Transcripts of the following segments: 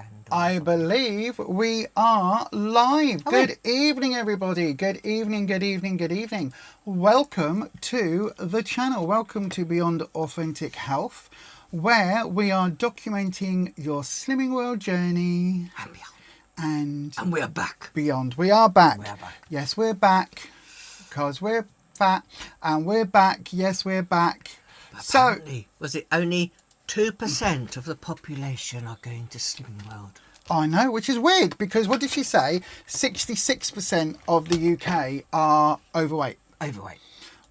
candle. I believe we are live. Good evening, everybody. Good evening, good evening, good evening. Welcome to the channel. Welcome to Beyond Authentic Health, where we are documenting your slimming world journey. And we are back. Beyond. We are back. We are back. Yes, we're back. Because we're fat. And we're back. Yes, we're back. Apparently, was it only 2% of the population are going to Slimming World? I know, which is weird, because what did she say? 66% of the UK are overweight. Overweight.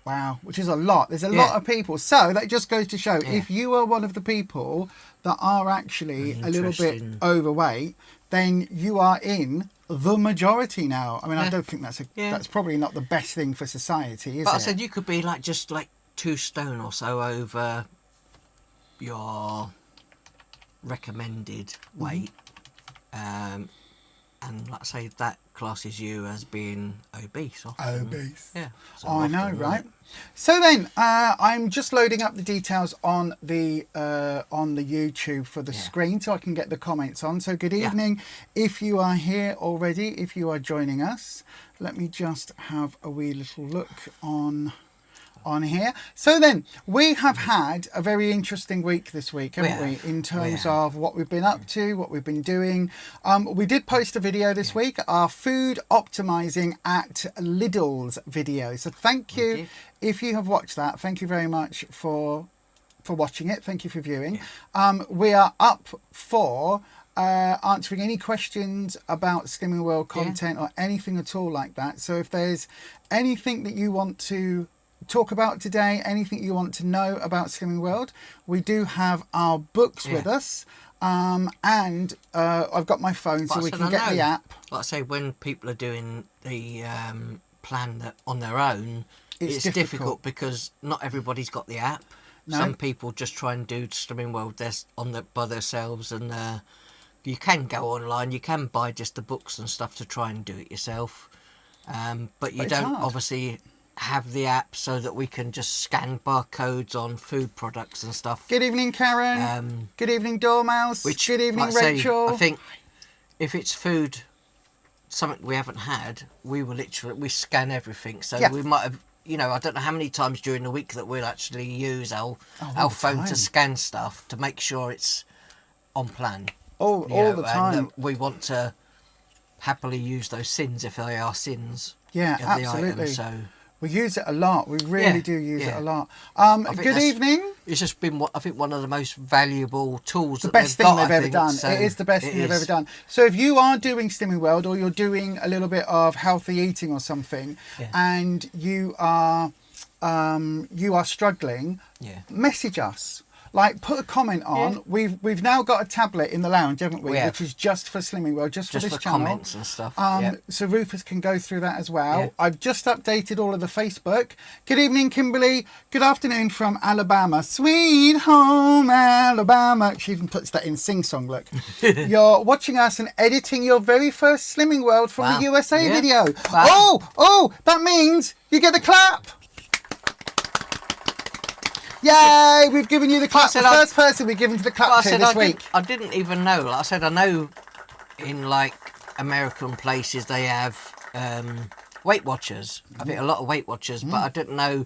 Wow, which is a lot. There's a lot of people. So that just goes to show, if you are one of the people that are actually a little bit overweight, then you are in the majority now. I mean, I don't think that's probably not the best thing for society, is it? But I said you could be just 2 stone or so over your recommended weight, and like I say, that classes you as being obese. Obese. Yeah. So I know, right? So then, I'm just loading up the details on the YouTube for the screen so I can get the comments on. So good evening, if you are here already, if you are joining us. Let me just have a wee little look on here. So then, we have had a very interesting week this week, haven't we? In terms of what we've been up to, what we've been doing. We did post a video this week, our food optimizing at Lidl's video. So thank you if you have watched that. Thank you very much for watching it. Thank you for viewing. We are up for answering any questions about Slimming World content or anything at all like that. So if there's anything that you want to talk about today, anything you want to know about Slimming World, we do have our books with us, and I've got my phone so we can get the app. Like I say, when people are doing the plan that on their own, it's difficult because not everybody's got the app. Some people just try and do Slimming World by themselves, and you can go online, you can buy just the books and stuff to try and do it yourself, but you don't obviously have the app so that we can just scan barcodes on food products and stuff. Good evening, Karen. Good evening, Dormouse. Good evening, Rachel. I think if it's food, something we haven't had, we scan everything. So we might have, I don't know how many times during the week that we'll actually use our phone to scan stuff to make sure it's on plan. All the time. And we want to happily use those sins if they are sins. Yeah, of absolutely. The item, so we use it a lot. We really do use it a lot. Good evening. It's just been, I think, one of the most valuable tools. The best thing they've ever done. It is the best thing they've ever done. So if you are doing Slimming World, or you're doing a little bit of healthy eating or something, and you are struggling, message us. Put a comment on. We've now got a tablet in the lounge, haven't we? Which is just for Slimming World, just for this channel. Comments and stuff. So Rufus can go through that as well. I've just updated all of the Facebook. Good evening, Kimberly. Good afternoon from Alabama. Sweet home Alabama. She even puts that in sing-song, look. You're watching us and editing your very first Slimming World from the USA video. Wow. Oh, that means you get the clap. Yay! We've given you the clap. The first person we've given to the clap to this week. I didn't even know. Like I said, I know in American places they have Weight Watchers. I think a lot of Weight Watchers, but I didn't know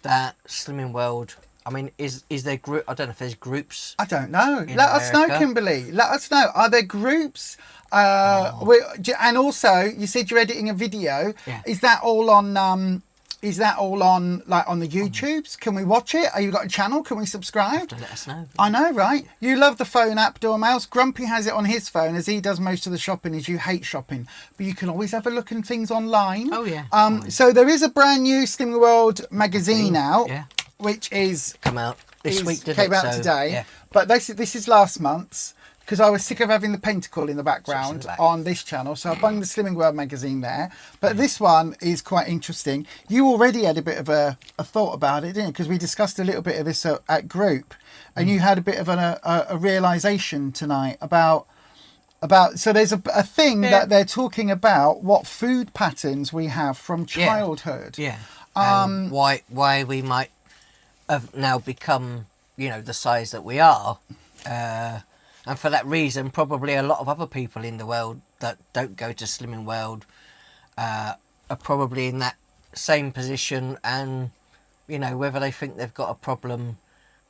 that Slimming World. I mean, is there group? I don't know if there's groups. I don't know. Let us know, Kimberly. Let us know. Are there groups? And also, you said you're editing a video. Yeah. Is that all on? Is that all on on the YouTubes? Can we watch it? Are you got a channel? Can we subscribe? Have to let us know. I know, right? You love the phone app, Dormouse. Grumpy has it on his phone, as he does most of the shopping, as you hate shopping. But you can always have a look at things online. Oh yeah. So there is a brand new Slimming World magazine out, which is come out this week. Came out today. Yeah. But this is last month's, because I was sick of having the pentacle in the background on this channel. So I bunged the Slimming World magazine there. But this one is quite interesting. You already had a bit of a thought about it, didn't you? Because we discussed a little bit of this at group. And you had a bit of a realisation tonight about... So there's a thing that they're talking about, what food patterns we have from childhood. Yeah. And why we might have now become, the size that we are. And for that reason, probably a lot of other people in the world that don't go to Slimming World are probably in that same position, and you know, whether they think they've got a problem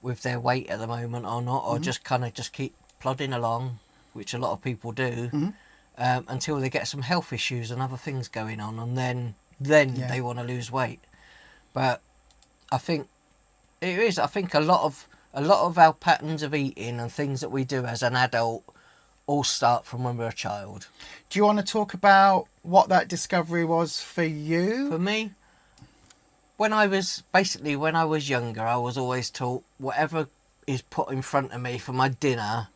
with their weight at the moment or not, or just kind of just keep plodding along, which a lot of people do, until they get some health issues and other things going on, and then they want to lose weight. But I think it is. I think a lot of our patterns of eating and things that we do as an adult all start from when we're a child. Do you want to talk about what that discovery was for you? For me, when I was younger, I was always taught whatever is put in front of me for my dinner,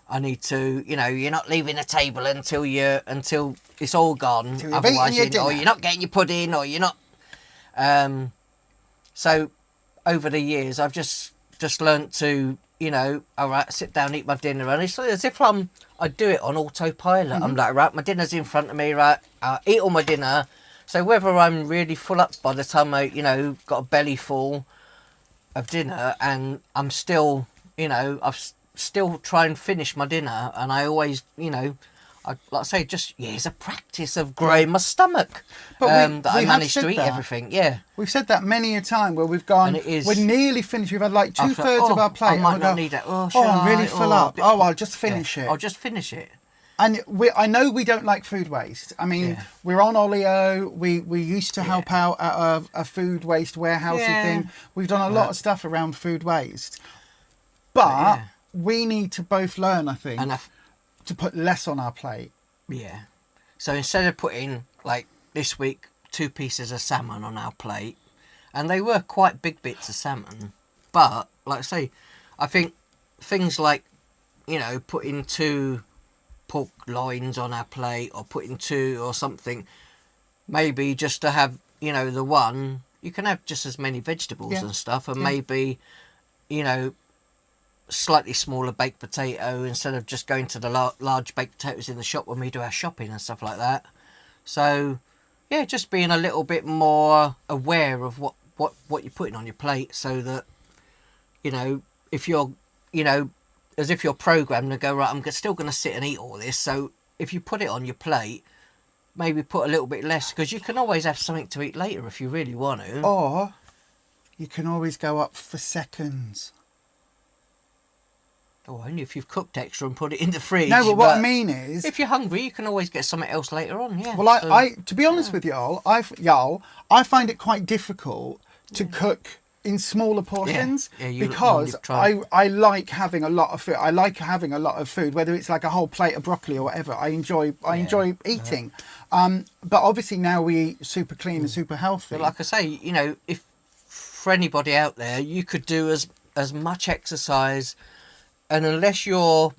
I need to, you know, you're not leaving the table until it's all gone. Otherwise, or you're not getting your pudding, or you're not. So over the years, I've just learnt to, you know, all right, sit down, eat my dinner, and it's as if I do it on autopilot. I'm like, right, my dinner's in front of me, right, I'll eat all my dinner. So whether I'm really full up by the time I, you know, got a belly full of dinner, and I'm still, you know, I've still try and finish my dinner, and I always, you know, like I say, just years of practice of growing my stomach, that I managed to eat everything. Yeah, we've said that many a time where we've gone, we're nearly finished. We've had like 2/3 of our plate. I might not need it. I'm really full up. I'll just finish it. I'll just finish it. And I know we don't like food waste. I mean, we're on Olio. We used to help out at a food waste warehousey thing. We've done a lot of stuff around food waste, but we need to both learn, I think, to put less on our plate. Yeah. So instead of putting, like this week, 2 pieces of salmon on our plate, and they were quite big bits of salmon, but like I say, I think things like, you know, putting 2 pork loins on our plate, or putting 2 or something, maybe just to have, you know, the one, you can have just as many vegetables and stuff, and maybe, you know, slightly smaller baked potato instead of just going to the large baked potatoes in the shop when we do our shopping and stuff like that. So yeah, just being a little bit more aware of what you're putting on your plate, so that, you know, if you're, you know, as if you're programmed to go, right, I'm still going to sit and eat all this, so if you put it on your plate, maybe put a little bit less, because you can always have something to eat later if you really want to. Or you can always go up for seconds. Oh, only if you've cooked extra and put it in the fridge. No, but what I mean is, if you're hungry, you can always get something else later on. Yeah. Well, I to be honest with y'all, I find it quite difficult to cook in smaller portions, because I like having a lot of food. I like having a lot of food, whether it's like a whole plate of broccoli or whatever. I enjoy eating. But obviously now we eat super clean and super healthy. But like I say, you know, if for anybody out there, you could do as much exercise. And unless you're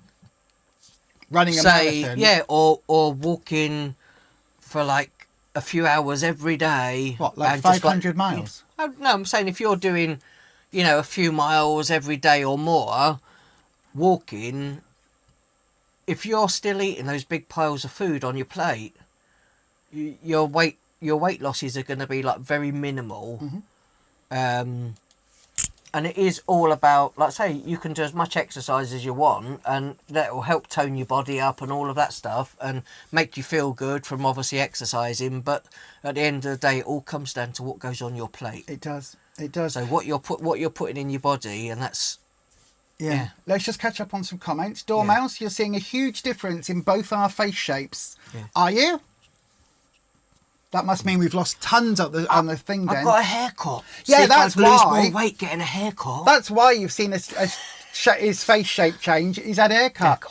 running a marathon, or walking for like a few hours every day, what, like 500 miles? No, I'm saying if you're doing, you know, a few miles every day or more, walking, if you're still eating those big piles of food on your plate, your weight losses are going to be like very minimal. And it is all about, like I say, you can do as much exercise as you want, and that will help tone your body up and all of that stuff, and make you feel good from obviously exercising. But at the end of the day, it all comes down to what goes on your plate. It does. So what you're putting in your body, and that's... Yeah. Let's just catch up on some comments. Dormouse, you're seeing a huge difference in both our face shapes. Yeah. Are you? That must mean we've lost tons on the thing then. I've got a haircut. Yeah, that's why. Lose more weight getting a haircut. That's why you've seen his face shape change. He's had a haircut.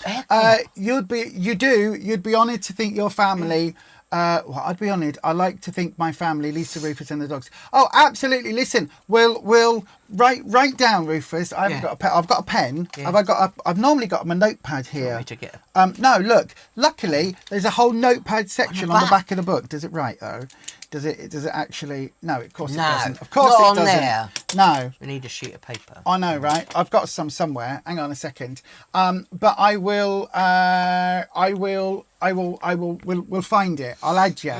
You'd be honoured to think your family... well, I'd be honoured. I like to think my family, Lisa, Rufus and the dogs. Oh, absolutely. Listen, we'll write down, Rufus. I haven't got a pen. I've got a pen. Yeah. I've normally got my notepad here. Want me to get no, look. Luckily, there's a whole notepad section on the back of the book. Does it write though? Does it actually? No, of course it doesn't. Of course it doesn't. There. No. We need a sheet of paper. I know, right? I've got some somewhere. Hang on a second. But I will. We'll find it. I'll add you.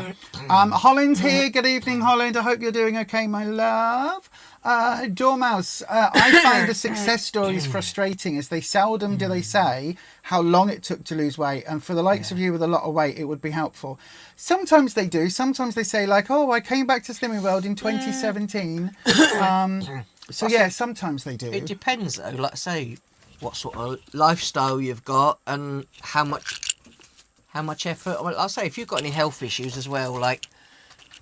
Holland's here. Good evening, Holland. I hope you're doing okay, my love. Dormouse, I find the success stories frustrating as they seldom do they say how long it took to lose weight, and for the likes of you with a lot of weight it would be helpful. Sometimes they do, sometimes they say like, oh, I came back to Slimming World in 2017. So yeah, sometimes they do. It depends though, like say what sort of lifestyle you've got and how much effort. Well, I'll say if you've got any health issues as well, like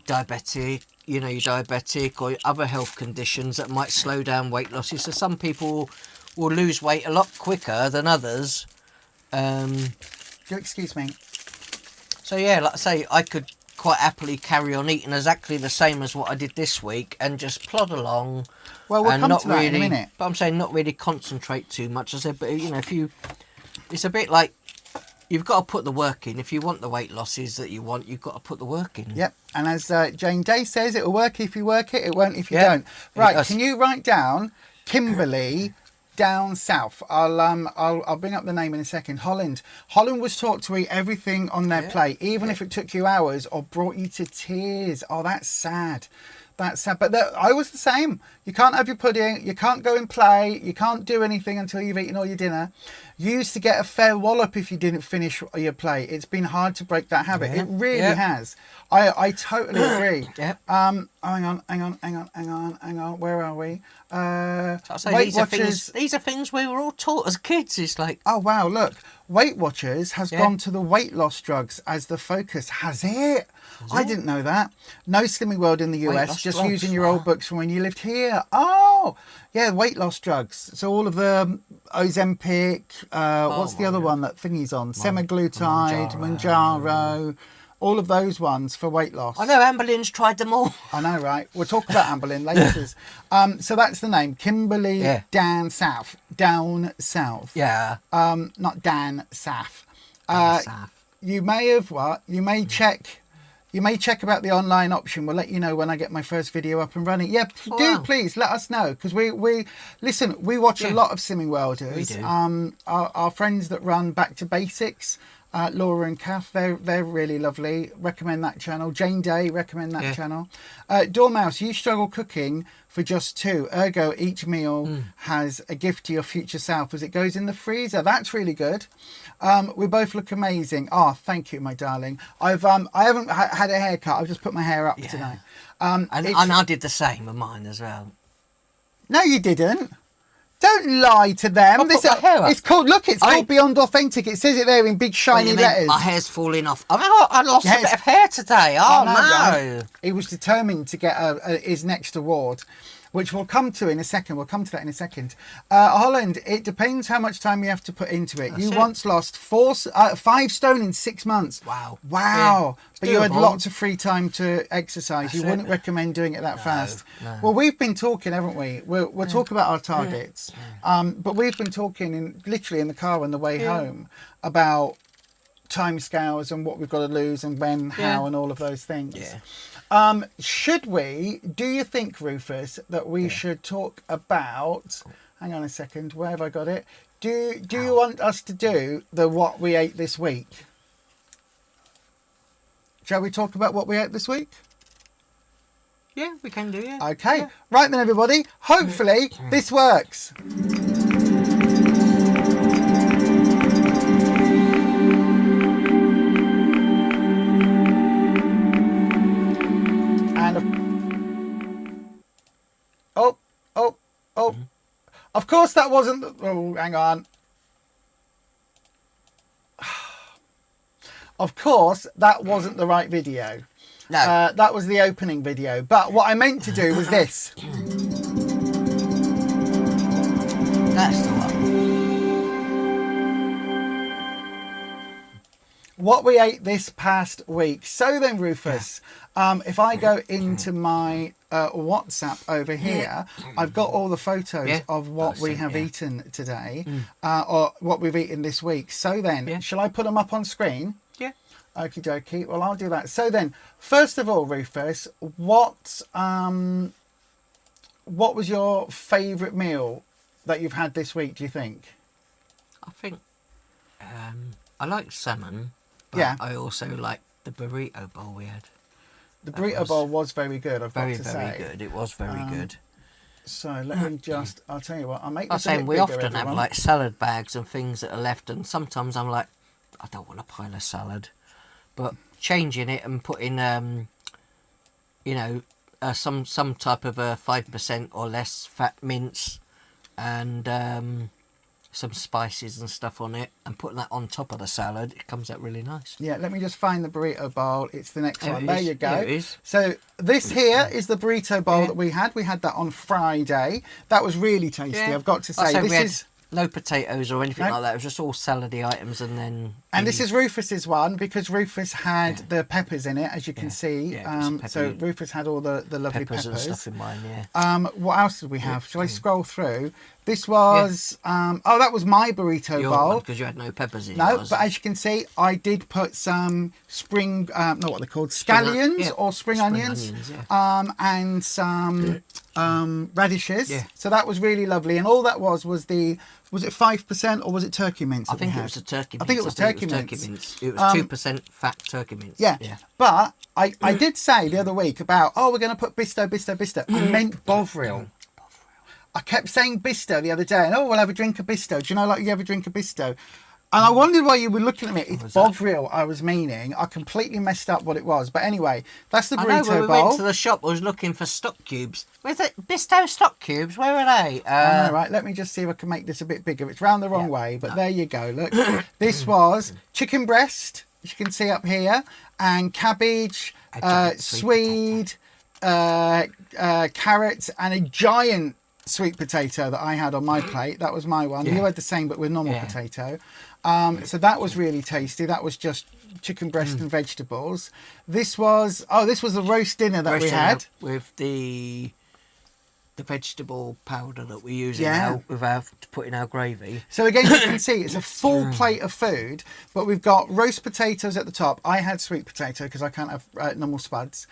diabetic, you're diabetic, or other health conditions that might slow down weight losses. So some people will lose weight a lot quicker than others. Excuse me. So yeah, like I say, I could quite happily carry on eating exactly the same as what I did this week and just plod along. Well, we'll come to that in a minute. But I'm saying not really concentrate too much. I said, but it's a bit like, you've got to put the work in. If you want the weight losses that you want, you've got to put the work in. Yep. And as Jane Day says, it'll work if you work it. It won't if you don't. Right. Can you write down Kimberly down south? I'll bring up the name in a second. Holland was taught to eat everything on their plate, even if it took you hours or brought you to tears. Oh, that's sad. That's sad. But I was the same. You can't have your pudding. You can't go and play. You can't do anything until you've eaten all your dinner. You used to get a fair wallop if you didn't finish your plate. It's been hard to break that habit. It really has. I totally agree. Hang on. Where are we? These are things we were all taught as kids. It's like, oh wow, look, Weight Watchers has gone to the weight loss drugs as the focus. Has it? I didn't know that. No Slimming World in the US, just drugs, using your old books from when you lived here. Oh, yeah, weight loss drugs. So all of the Ozempic, what's the other one that thingy's on? Semaglutide, Mounjaro, all of those ones for weight loss. I know Amberlin's tried them all. I know, right? We'll talk about Amberlin later. So that's the name, Kimberly Down South. Down South. Yeah. Not Dan Saf. You may have You may check. You may check about the online option. We'll let you know when I get my first video up and running. Yeah, please let us know, because we watch a lot of Slimming Worlders. We do. Our friends that run Back to Basics, Laura and Kath, they're really lovely. Recommend that channel. Jane Day, recommend that channel. Dormouse, you struggle cooking for just two. Ergo, each meal has a gift to your future self as it goes in the freezer. That's really good. We both look amazing. Oh, thank you, my darling. I haven't had a haircut. I've just put my hair up tonight. And I did the same with mine as well. No, you didn't. Don't lie to them. It's called called Beyond Authentic. It says it there in big shiny letters. My hair's falling off. I lost a bit of hair today. Oh, no. Right. He was determined to get his next award, which we'll come to in a second. We'll come to that in a second. Holland, it depends how much time you have to put into it. You once lost 5 stone in 6 months. Wow. Yeah, but you had lots of free time to exercise. You wouldn't recommend doing it that fast. No. Well, we've been talking, haven't we? We'll talk about our targets. But we've been talking literally in the car on the way home about timescales and what we've got to lose and when, how, and all of those things. Yeah. Do you think, Rufus, that we should talk about, hang on a second, where have I got it? Do you want us to do the what we ate this week? Shall we talk about what we ate this week? Yeah, we can do, yeah. Okay, yeah. Right then, everybody. Hopefully this works. Oh, of course that wasn't, hang on. Of course that wasn't the right video. No. That was the opening video. But what I meant to do was this. That's the one. What we ate this past week. So then, Rufus, if I go into my WhatsApp over here, I've got all the photos of what we have eaten today, or what we've eaten this week. So then, shall I put them up on screen? Yeah. Okie dokie. Well, I'll do that. So then, first of all, Rufus, what was your favourite meal that you've had this week, do you think? I think I like salmon, but I also like the burrito bowl we had. The burrito bowl was very good, I've got to say. Very good. It was very good. So let me just, I'll tell you what, I'll make I this was a bit saying we bigger, often have everyone. like salad bags and things that are left, and sometimes I'm like, I don't want a pile of salad, but changing it and putting you know, some type of a 5% or less fat mince and some spices and stuff on it, and putting that on top of the salad, it comes out really nice. Yeah, let me just find the burrito bowl. It's the next There one. it There is. you go. There it is. So this here is the burrito bowl Yeah. that we had. We had that on Friday. That was really tasty, Yeah. I've got to Like I say. we This had is... no potatoes or anything No. like that. It was just all salady items, and then. And this is Rufus's one, because Rufus had the peppers in it, as you can see. Yeah, So Rufus had all the lovely peppers peppers. and stuff in mine. Yeah. What else did we have? Shall I scroll through? This was oh, that was my burrito bowl. Because you had no peppers in No, yours. but as you can see, I did put some spring, not what they're called, scallions or spring onions, and some radishes. Yeah. So that was really lovely. And all that was it 5% or was it turkey mince? I think it was a turkey mince. I think it was turkey mince. mince. It was 2% fat turkey mince. Yeah. But I did say the other week about, we're going to put Bisto. I meant Bovril. I kept saying Bisto the other day, and we'll have a drink of Bisto. Do you know, like, you have a drink of Bisto? And I wondered why you were looking at me. It's Bovril I was meaning. I completely messed up what it was. But anyway, that's the burrito I know, when we bowl. went to the shop, I was looking for stock cubes. Where's it? Bisto stock cubes? Where are they? I know, right? Let me just see if I can make this a bit bigger. It's round the wrong way, but there you go. Look, this was chicken breast, as you can see up here, and cabbage, swede, carrots, and a giant sweet potato that I had on my plate. That was my one. You had the same, but with normal potato. So that was really tasty. That was just chicken breast and vegetables. This was the roast dinner that we had with the vegetable powder that we use to put in our gravy. So again, you can see it's a full plate of food, but we've got roast potatoes at the top. I had sweet potato because I can't have normal spuds.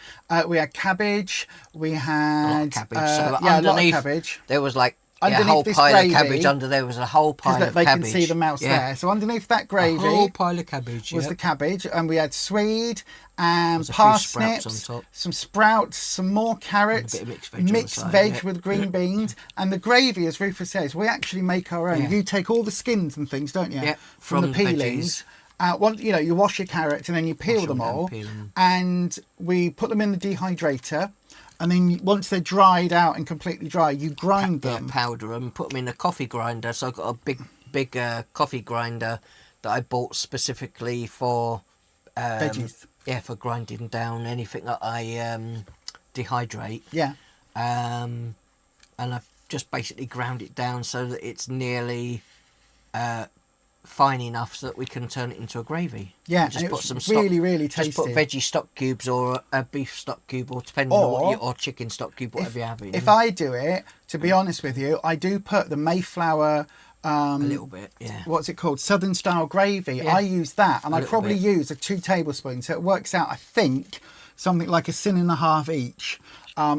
We had cabbage. We had cabbage. a lot of cabbage. There was like a Underneath whole this pile gravy, of cabbage under there. Was a whole pile of they cabbage. can see the mouse there. So underneath that gravy, a whole pile of cabbage was the cabbage, and we had swede and a few parsnips, sprouts on top. some sprouts, some more carrots, And a bit of mixed veg on the mixed side, veg with green beans, and the gravy, as Rufus says, we actually make our own. Yeah. You take all the skins and things, don't you? Yeah, from the from peelings. You wash your carrots and then you peel them all, and we put them in the dehydrator. And then once they're dried out and completely dry, you grind them. Powder them, put them in a coffee grinder. So I've got a big coffee grinder that I bought specifically for veggies. Yeah, for grinding down anything that I dehydrate. Yeah. And I've just basically ground it down so that it's nearly fine enough so that we can turn it into a gravy. Yeah, just put some really tasty. Just put veggie stock cubes or a beef stock cube, or depending on or chicken stock cube, whatever you have. If I do it, to be honest with you, I do put the Mayflower. A little bit, yeah. What's it called? Southern style gravy. Yeah. I use that, and I probably bit. use 2 tablespoons. So it works out, I think, something like a 1.5 each.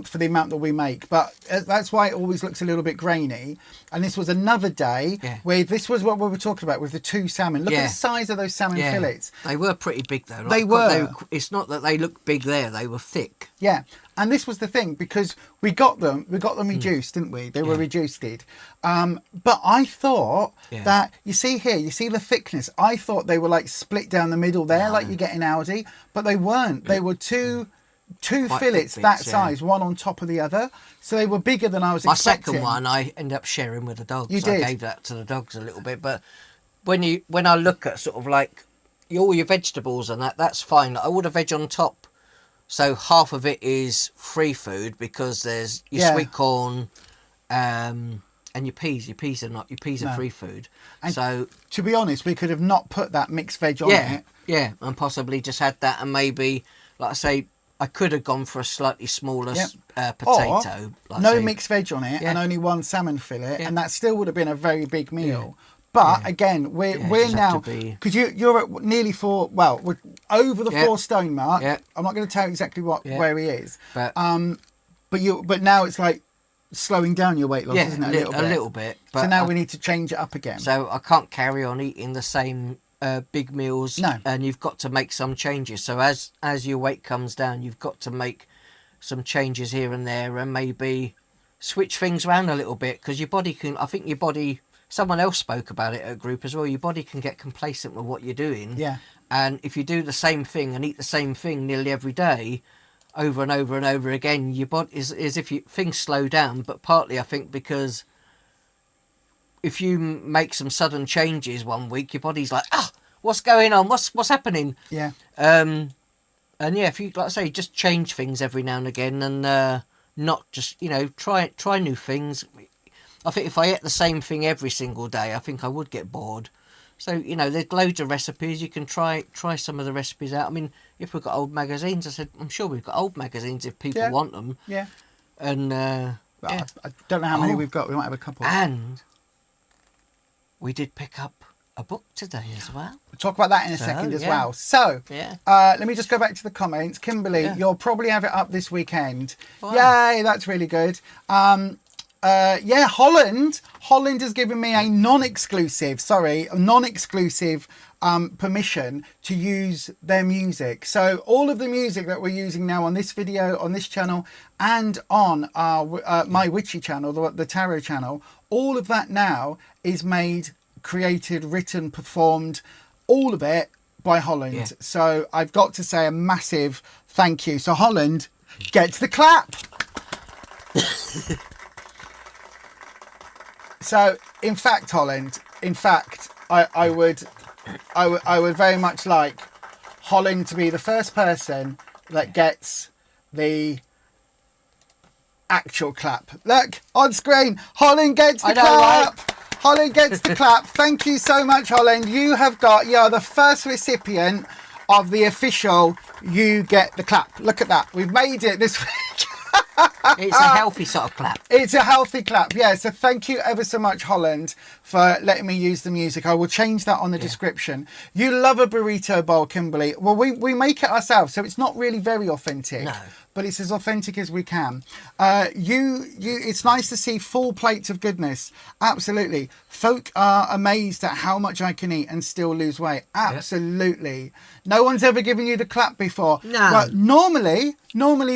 For the amount that we make, but that's why it always looks a little bit grainy. And this was another day where this was what we were talking about with the 2 salmon. Look at the size of those salmon fillets. They were pretty big though. They were. It's not that they look big there; they were thick. Yeah, and this was the thing, because we got them reduced, didn't we? They were reduced. But I thought that, you see the thickness. I thought they were like split down the middle there, like you get in Aldi, but they weren't. They were two fillets that size, one on top of the other, so they were bigger than I was expecting. My second one I ended up sharing with the dogs. You did. I gave that to the dogs a little bit, but when I look at sort of like all your vegetables and that's fine. I would have veg on top, so half of it is free food because there's your sweet corn and your peas. Your peas are free food. And so to be honest, we could have not put that mixed veg on it. Yeah, and possibly just had that, and maybe, like I say, I could have gone for a slightly smaller potato. Or no mixed veg on it and only 1 salmon fillet, and that still would have been a very big meal. But again, we're now, because you're at nearly we're over the 4 stone mark. I'm not going to tell you exactly where he is, but now it's like slowing down your weight loss, isn't it? A little bit. But so now we need to change it up again. So I can't carry on eating the same big meals. No. And you've got to make some changes. So as your weight comes down, you've got to make some changes here and there, and maybe switch things around a little bit, because your body can, I think your body, someone else spoke about it at a group as well, your body can get complacent with what you're doing. Yeah. And if you do the same thing and eat the same thing nearly every day, over and over and over again, your body is as if things slow down. But partly, I think, because if you make some sudden changes one week, your body's like, what's going on? What's happening? Yeah. And yeah, if you, like I say, just change things every now and again, and not just, try new things. I think if I ate the same thing every single day, I think I would get bored. So, there's loads of recipes. You can try some of the recipes out. I mean, if we've got old magazines, I said, I'm sure we've got old magazines if people want them. Yeah. And, I don't know how many we've got. We might have a couple. And we did pick up a book today as well. We'll talk about that in a second as well. So, let me just go back to the comments. Kimberly, you'll probably have it up this weekend. Wow. Yay, that's really good. Holland has given me a non-exclusive permission to use their music. So all of the music that we're using now on this video, on this channel, and on our my witchy channel, the tarot channel, all of that now is made, created, written, performed, all of it by Holland. Yeah. So I've got to say a massive thank you. So Holland gets the clap. So, in fact, Holland, I would very much like Holland to be the first person that gets the actual clap. Look, on screen, Holland gets the clap. Right? Holland gets the clap. Thank you so much, Holland. You are the first recipient of the official You Get the Clap. Look at that. We've made it this week. It's a healthy sort of clap. It's a healthy clap, yeah. So thank you ever so much, Holland, for letting me use the music. I will change that on the description. You love a burrito bowl, Kimberly. Well, we make it ourselves, so it's not really very authentic. No. But it's as authentic as we can. It's nice to see full plates of goodness. Absolutely. Folk are amazed at how much I can eat and still lose weight. Absolutely. Yep. No one's ever given you the clap before. No. But normally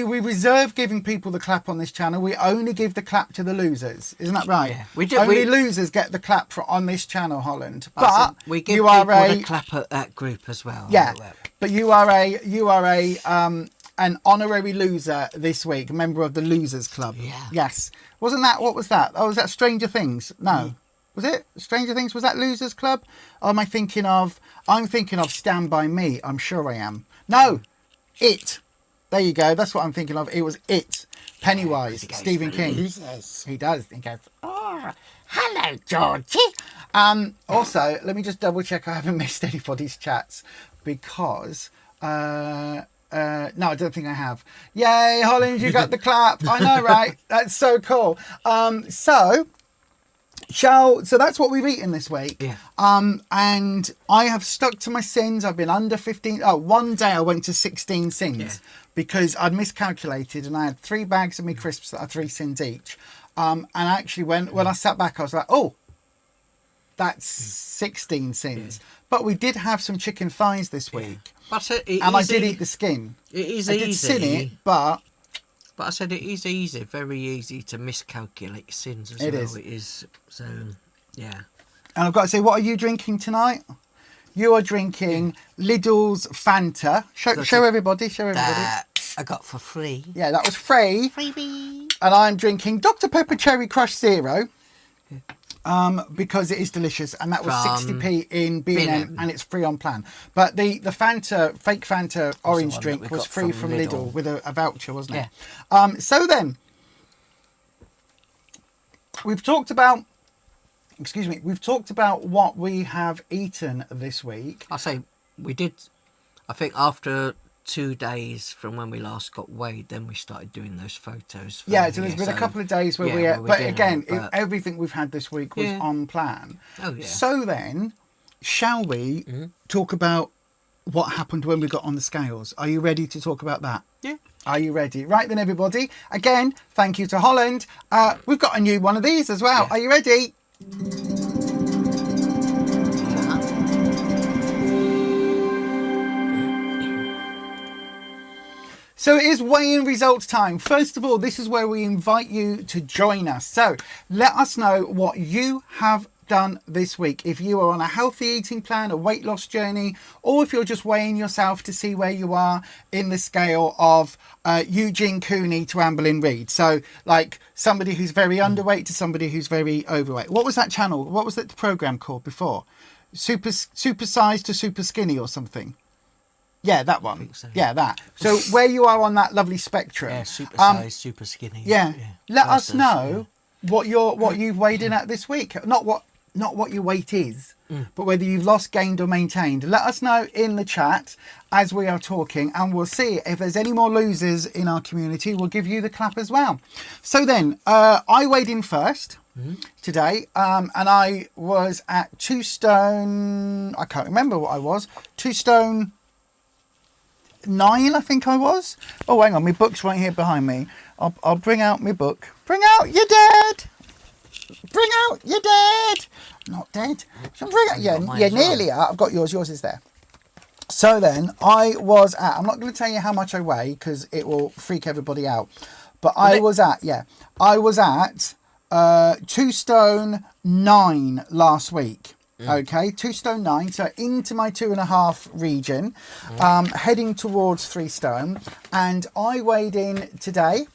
we reserve giving people the clap on this channel. We only give the clap to the losers. Isn't that right? Yeah, we do. Only losers get the clap on this channel, Holland. But we give people the clap at that group as well. Yeah. But you are an honorary loser this week, a member of the Losers Club. Yeah. Yes. Wasn't that, what was that? Oh, was that Stranger Things? No. Was it Stranger Things? Was that Losers Club? Or am I thinking of, I'm thinking of Stand By Me. I'm sure I am. No. It. There you go. That's what I'm thinking of. It was It. Pennywise. Stephen King. Losers. He does. He goes, oh, hello, Georgie. Also, let me just double check I haven't missed anybody's chats because... no, I don't think I have. Yay, Holland, you got the clap. I know, right? That's so cool. So that's what we've eaten this week. Yeah. And I have stuck to my sins. I've been under 15. Oh, one day I went to 16 sins because I'd miscalculated and I had 3 bags of me crisps that are 3 sins each. And actually when I sat back, I was like, oh, that's 16 sins. Yeah. But we did have some chicken thighs this week. But I did eat the skin. It is easy. I did sin it, but I said it is easy, very easy to miscalculate sins as well. It is. So, yeah. And I've got to say, what are you drinking tonight? You are drinking Lidl's Fanta. Show everybody. That I got for free. Yeah, that was free. Freebie. And I'm drinking Dr. Pepper Cherry Crush Zero. Because it is delicious, and that was 60p in B&M, and it's free on plan. But the Fanta, fake Fanta orange drink was free from Lidl with a voucher, wasn't it? Yeah. So then, we've talked about what we have eaten this week. I say we did. I think after 2 days from when we last got weighed, then we started doing those photos. Yeah, so there's been a couple of days where but again, everything we've had this week was on plan. Oh, yeah. So then, shall we talk about what happened when we got on the scales? Are you ready to talk about that? Yeah. Are you ready? Right then, everybody. Again, thank you to Holland. We've got a new one of these as well. Yeah. Are you ready? So it is weigh-in results time. First of all, this is where we invite you to join us. So let us know what you have done this week. If you are on a healthy eating plan, a weight loss journey, or if you're just weighing yourself to see where you are in the scale of Eugene Cooney to Amberlynn Reid. So like somebody who's very underweight to somebody who's very overweight. What was that channel? What was that program called before? Super size to super skinny or something. Yeah, that one. I think so. Yeah, that. So where you are on that lovely spectrum. Yeah, super size, super skinny. Yeah. Let us know what you've weighed in at this week. Not what your weight is, but whether you've lost, gained or maintained. Let us know in the chat as we are talking, and we'll see if there's any more losers in our community. We'll give you the clap as well. So then, I weighed in first today, and I was at 2 stone, I can't remember what I was, 2 stone 9, I think I was. Oh, hang on, my book's right here behind me. I'll bring out my book. Bring out your dad. Bring out your dad. Not dead. So bring out, yeah, nearly out. I've got yours. Yours is there. So then I was at, I'm not going to tell you how much I weigh because it will freak everybody out. But I was at 2 stone 9 last week. Okay, 2 stone 9, so into my 2.5 region, heading towards 3 stone, and I weighed in today,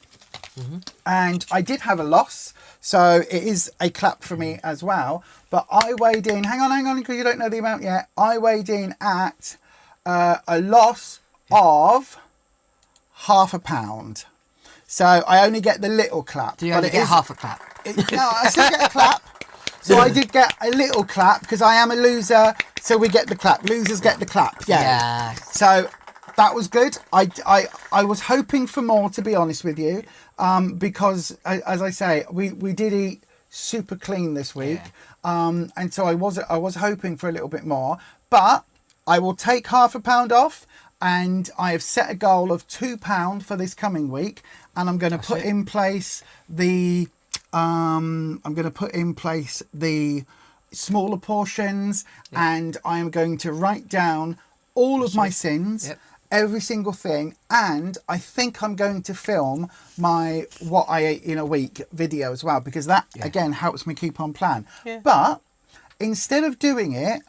and I did have a loss, so it is a clap for me as well. But I weighed in, hang on, because you don't know the amount yet. I weighed in at a loss of half a pound, so I only get the little clap. Do you only get half a clap? No, I still get a clap. So I did get a little clap because I am a loser. So we get the clap. Losers get the clap. Yeah. So that was good. I was hoping for more, to be honest with you, because as I say, we did eat super clean this week, and so I was hoping for a little bit more. But I will take half a pound off, and I have set a goal of £2 for this coming week, and I'm going to put in place the. I'm going to put in place the smaller portions, and I'm going to write down all of my sins, every single thing, and I think I'm going to film my what I ate in a week video as well, because that again helps me keep on plan. But instead of doing it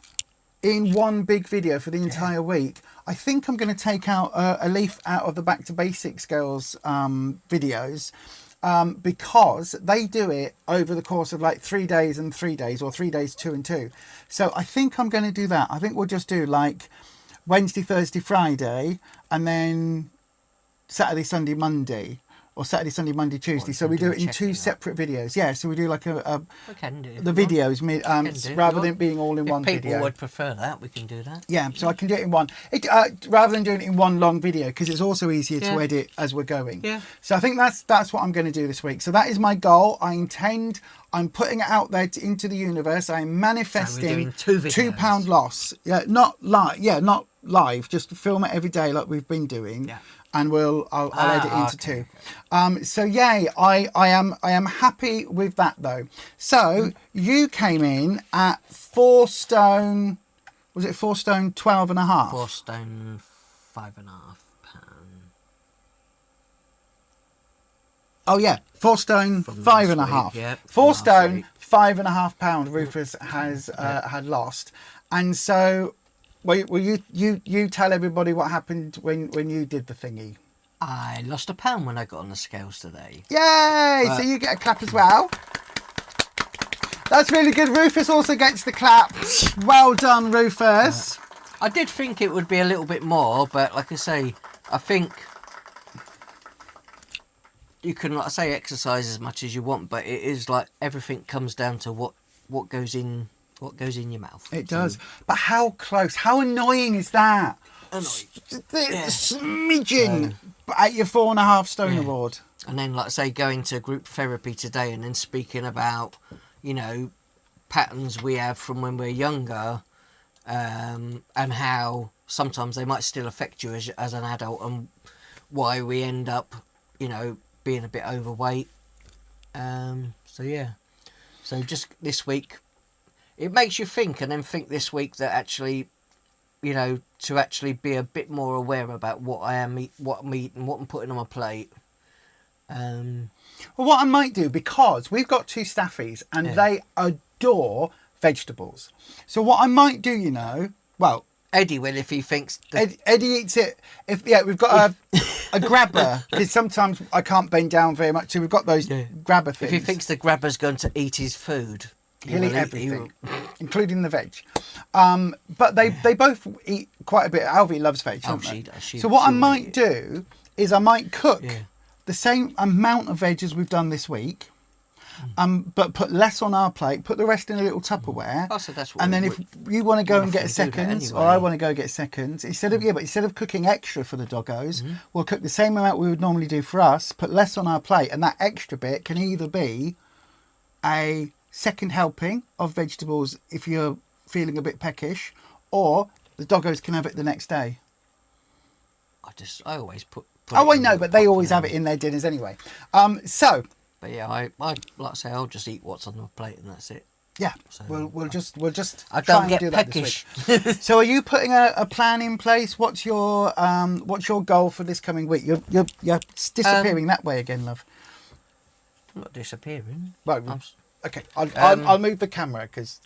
in one big video for the entire week, I think I'm going to take out a leaf out of the Back to Basics girls videos. Because they do it over the course of like 3 days and 3 days, or 3 days 2 and 2. So I think I'm going to do that. I think we'll just do like Wednesday, Thursday, Friday, and then Saturday, Sunday, Monday, or Saturday, Sunday, Monday, Tuesday. So we do it in 2 separate videos. Yeah, so we do like we can do the videos rather than it being all in one video. If people would prefer that, we can do that. Yeah, so I can do it in one. Rather than doing it in one long video, because it's also easier to edit as we're going. Yeah. So I think that's what I'm going to do this week. So that is my goal. I'm putting it out there into the universe. I'm manifesting £2 loss. Yeah, not live. Just film it every day like we've been doing. Yeah. And I'll edit into 2. So yay, I am happy with that though. So you came in at 4 stone. Was it 4 stone 12.5? 4 stone 5.5 pound. Oh yeah, 4 stone 5.5. Yeah, 4 stone 5.5 pound. Rufus has had lost, and so. Well, you tell everybody what happened when you did the thingy. I lost a pound when I got on the scales today. Yay! So you get a clap as well. That's really good. Rufus also gets the clap. Well done, Rufus. I did think it would be a little bit more, but like I say, I think you can, like I say, exercise as much as you want, but it is like everything comes down to what goes in. What goes in your mouth. It does. But how close? How annoying is that? Annoying. Smidgen at your 4.5 stone award. And then, like I say, going to group therapy today and then speaking about, patterns we have from when we're younger, and how sometimes they might still affect you as an adult, and why we end up, being a bit overweight. So just this week, it makes you think, and then think this week that actually you know, to actually be a bit more aware about what I'm eating, what I'm putting on my plate. Well, what I might do, because we've got 2 staffies and they adore vegetables. So what I might do, you know, well, Eddie will if he thinks... Eddie eats it. We've got a grabber, because sometimes I can't bend down very much, so we've got those grabber things. If he thinks the grabber's going to eat his food... He'll eat everything, including the veg. But they both eat quite a bit. Alvie loves veg, don't they? So what I might do is I might cook the same amount of veg as we've done this week, but put less on our plate, put the rest in a little Tupperware. Oh, so that's what and then if you want to go and get a second, or I want to go get seconds, instead of cooking extra for the doggos, we'll cook the same amount we would normally do for us, put less on our plate, and that extra bit can either be a second helping of vegetables if you're feeling a bit peckish, or the doggos can have it the next day. I always put I know, but they always have it in their dinners anyway. But yeah, I like I say, I'll just eat what's on the plate and that's it. Yeah, so we'll just I try don't and get do peckish. That this week. So are you putting a plan in place? What's your goal for this coming week? You're disappearing that way again, love. I'm not disappearing. Well, okay, I'll move the camera because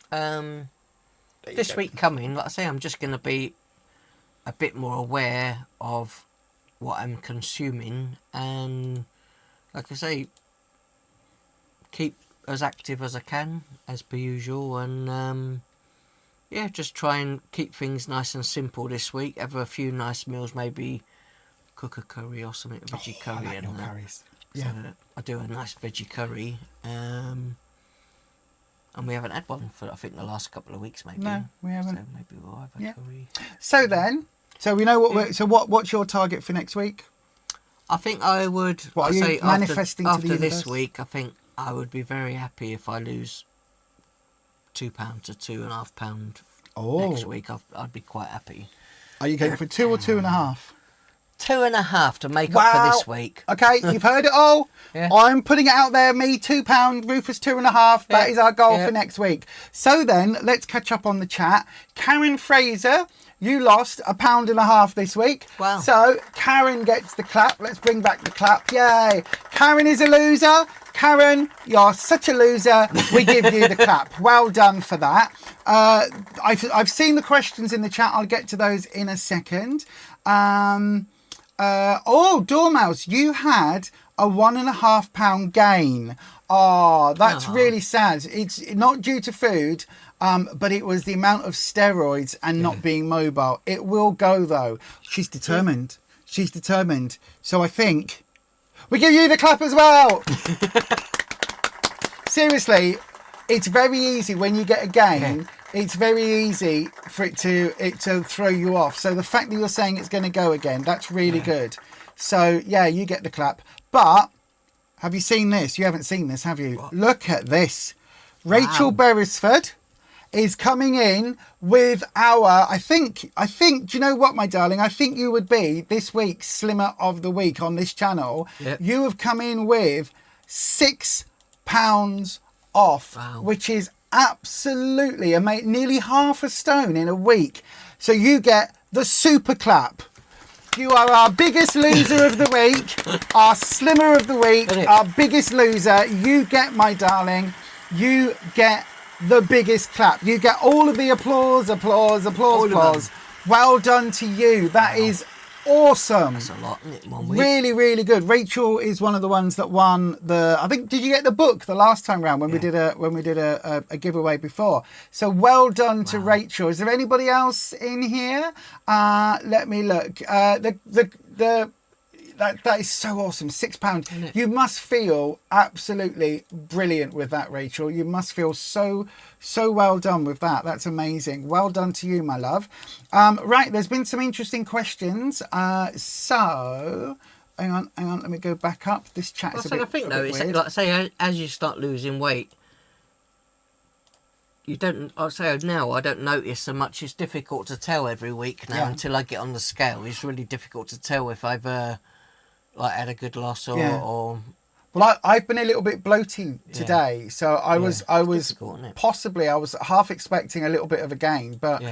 this week coming, like I say, I'm just going to be a bit more aware of what I'm consuming, and like I say, keep as active as I can as per usual, and just try and keep things nice and simple this week. Have a few nice meals, maybe cook a curry or something, a veggie curry. I like your curries. Yeah, so I do a nice veggie curry. And we haven't had one for, I think, the last couple of weeks, maybe. No, we haven't. So maybe we'll have a curry. So we know what what's your target for next week? I think I would... What are you manifesting to the After universe? this week, I think I would be very happy if I lose £2 to £2.5 next week. I'd be quite happy. Are you going for 2 or 2.5? 2.5 to make up for this week. Okay, you've heard it all. I'm putting it out there. Me, £2. Rufus, 2.5. That is our goal for next week. So then, let's catch up on the chat. Karen Fraser, you lost £1.5 this week. Wow. So Karen gets the clap. Let's bring back the clap. Yay! Karen is a loser. Karen, you're such a loser. We give you the clap. Well done for that. I've seen the questions in the chat. I'll get to those in a second. Dormouse, you had a £1.5 gain. Oh, that's really sad. It's not due to food, but it was the amount of steroids and not being mobile. It will go though. She's determined. She's determined. So I think we give you the clap as well. Seriously, it's very easy when you get a gain. It's very easy for it to throw you off. So the fact that you're saying it's going to go again, that's really good. So yeah, you get the clap. But have you seen this? You haven't seen this, have you? What? Look at this. Rachel Beresford is coming in with our, I think, do you know what, my darling? I think you would be this week's Slimmer of the Week on this channel. Yep. You have come in with £6 off, which is absolutely amazing. Nearly half a stone in a week. So you get the super clap. You are our biggest loser of the week, our Slimmer of the Week, our biggest loser. You get, my darling, you get the biggest clap. You get all of the applause. Well done to you. That is awesome. That's a lot, isn't it? 1 week. Really, really good. Rachel is one of the ones that won the. I think. Did you get the book the last time round when we did a giveaway before? So well done to Rachel. Is there anybody else in here? Let me look. That is so awesome. £6. You must feel absolutely brilliant with that, Rachel. You must feel so well done with that. That's amazing. Well done to you, my love. Right, there's been some interesting questions. So hang on. Let me go back up. This chat is a bit. I think though, it's weird. like say as you start losing weight, you don't. I say now I don't notice so much. It's difficult to tell every week now until I get on the scale. It's really difficult to tell if I've. Like had a good loss or Well, Well, I've been a little bit bloaty today, so I was possibly I was half expecting a little bit of a gain, but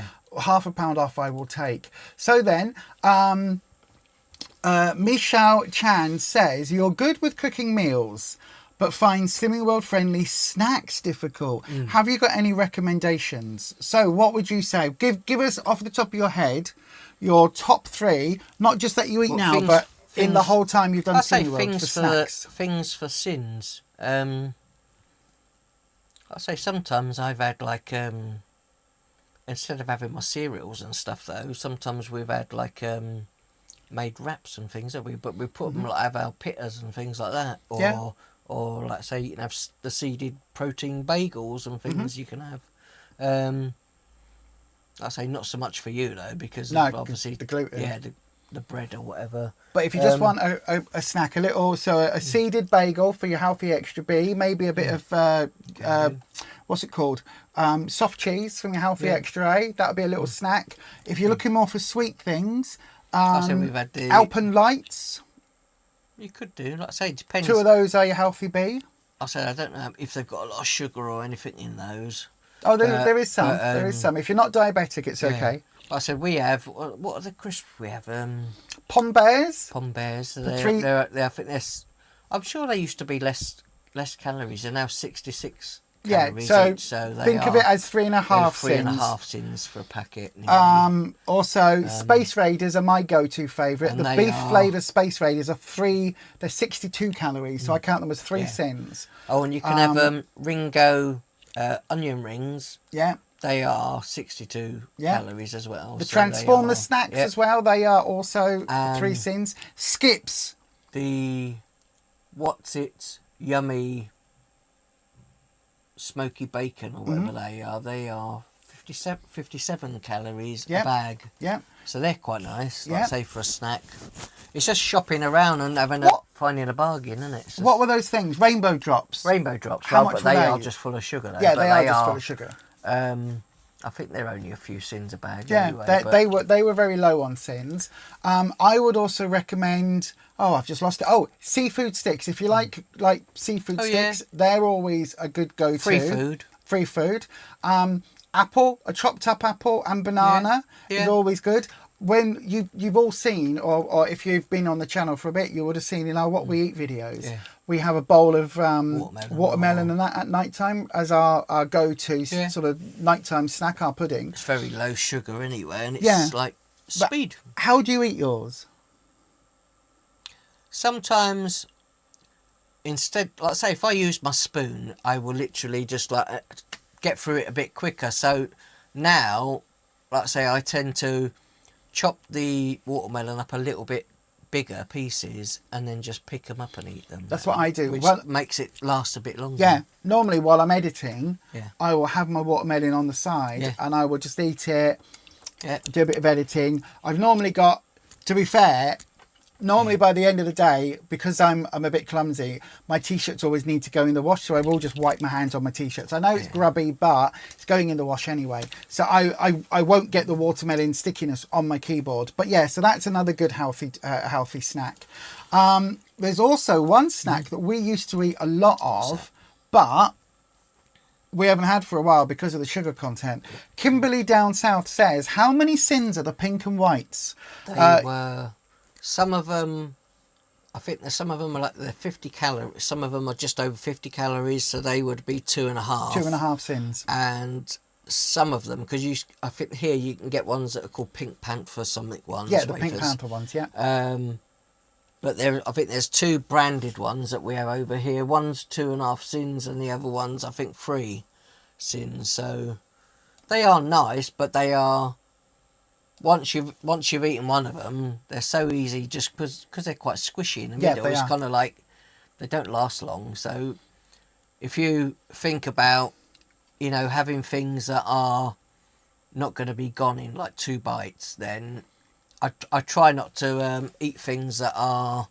half a pound off I will take. So then, Michelle Chan says you're good with cooking meals, but find Slimming World friendly snacks difficult. Have you got any recommendations? So, what would you say? Give us off the top of your head your top 3, not just that you eat now, but in the whole time you've done Slimming World for snacks. Things for sins. I'd say sometimes I've had like instead of having my cereals and stuff though, sometimes we've had like made wraps and things, have we? But we put them like have our pittas and things like that, or like say you can have the seeded protein bagels and things you can have. I say not so much for you though, because obviously the gluten. The bread or whatever. But if you just want a snack, a seeded bagel for your healthy extra B, maybe a bit of what's it called? Soft cheese from your healthy extra A. That would be a little snack. If you're looking more for sweet things, I say we've had the Alpenlights. You could do, like I say, it depends. 2 of those are your healthy B. I say I don't know if they've got a lot of sugar or anything in those. Oh, there is some. There is some. If you're not diabetic, it's okay. I said we have. What are the crisps we have? Pom Bears. Pom Bears. They're, I think I'm sure they used to be less calories. They're now 66 calories each. So think of it as 3.5 sins. 3.5 sins for a packet. Also, Space Raiders are my go-to favourite. The beef flavour Space Raiders they're 62 calories, so I count them as 3 sins. Oh, and you can have Ringo onion rings. Yeah. They are 62 calories as well. The Transformer snacks as well. They are also 3 sins. Skips. The what's it? Yummy smoky bacon or whatever they are. They are 57 calories a bag. Yeah. So they're quite nice. Like say for a snack. It's just shopping around and finding a bargain, isn't it? What were those things? Rainbow Drops. Rainbow Drops. How much but were they they? are just full of sugar though. Yeah, they are just full of sugar. I think they're only a few sins a bag. Yeah, anyway, they were very low on sins. I would also recommend. Oh, I've just lost it. Oh, seafood sticks. If you like seafood sticks, they're always a good go-to. Free food. Apple, a chopped up apple and banana is always good. When you've all seen, or if you've been on the channel for a bit, you would have seen in our What We Eat videos. Yeah. We have a bowl of watermelon and that at night time as our go-to sort of nighttime snack, our pudding. It's very low sugar anyway, and it's like speed. But how do you eat yours? Sometimes, instead, like say, if I use my spoon, I will literally just like get through it a bit quicker. So now, like say, I tend to chop the watermelon up a little bit bigger pieces and then just pick them up and eat them. That's what I do. Which makes it last a bit longer. Yeah. Normally while I'm editing, I will have my watermelon on the side and I will just eat it, do a bit of editing. I've normally got, to be fair, by the end of the day, because I'm a bit clumsy, my t-shirts always need to go in the wash, so I will just wipe my hands on my t-shirts. I know it's grubby, but it's going in the wash anyway. So I won't get the watermelon stickiness on my keyboard. But yeah, so that's another good healthy snack. There's also one snack that we used to eat a lot of, but we haven't had for a while because of the sugar content. Kimberly down south says, how many sins are the pink and whites? They were... Some of them, I think some of them are like they're 50 calories. Some of them are just over 50 calories, so they would be 2.5. 2.5 sins. And some of them, because I think here you can get ones that are called Pink Panther something ones. Yeah, the Pink Panther ones, yeah. But I think there's 2 branded ones that we have over here. One's 2.5 sins, and the other one's I think 3 sins. So they are nice, but they are. Once you've eaten one of them, they're so easy just because they're quite squishy in the middle. It's kind of like they don't last long. So if you think about, having things that are not going to be gone in like 2 bites, then I try not to eat things that are,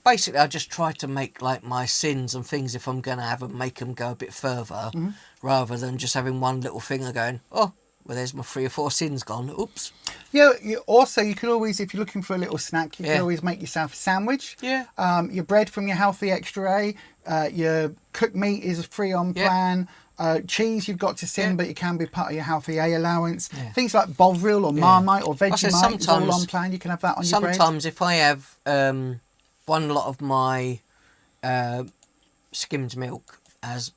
I just try to make like my sins and things, if I'm going to have them, make them go a bit further, rather than just having one little thing and going, oh, Well, there's my 3 or 4 sins gone. Oops. Yeah. You can always, if you're looking for a little snack, you can always make yourself a sandwich. Yeah. Your bread from your Healthy Extra A. Your cooked meat is free on plan. Cheese you've got to sin, but it can be part of your Healthy A allowance. Yeah. Things like Bovril or Marmite or Vegemite is all on plan. You can have that on your bread. Sometimes if I have one lot of my skimmed milk as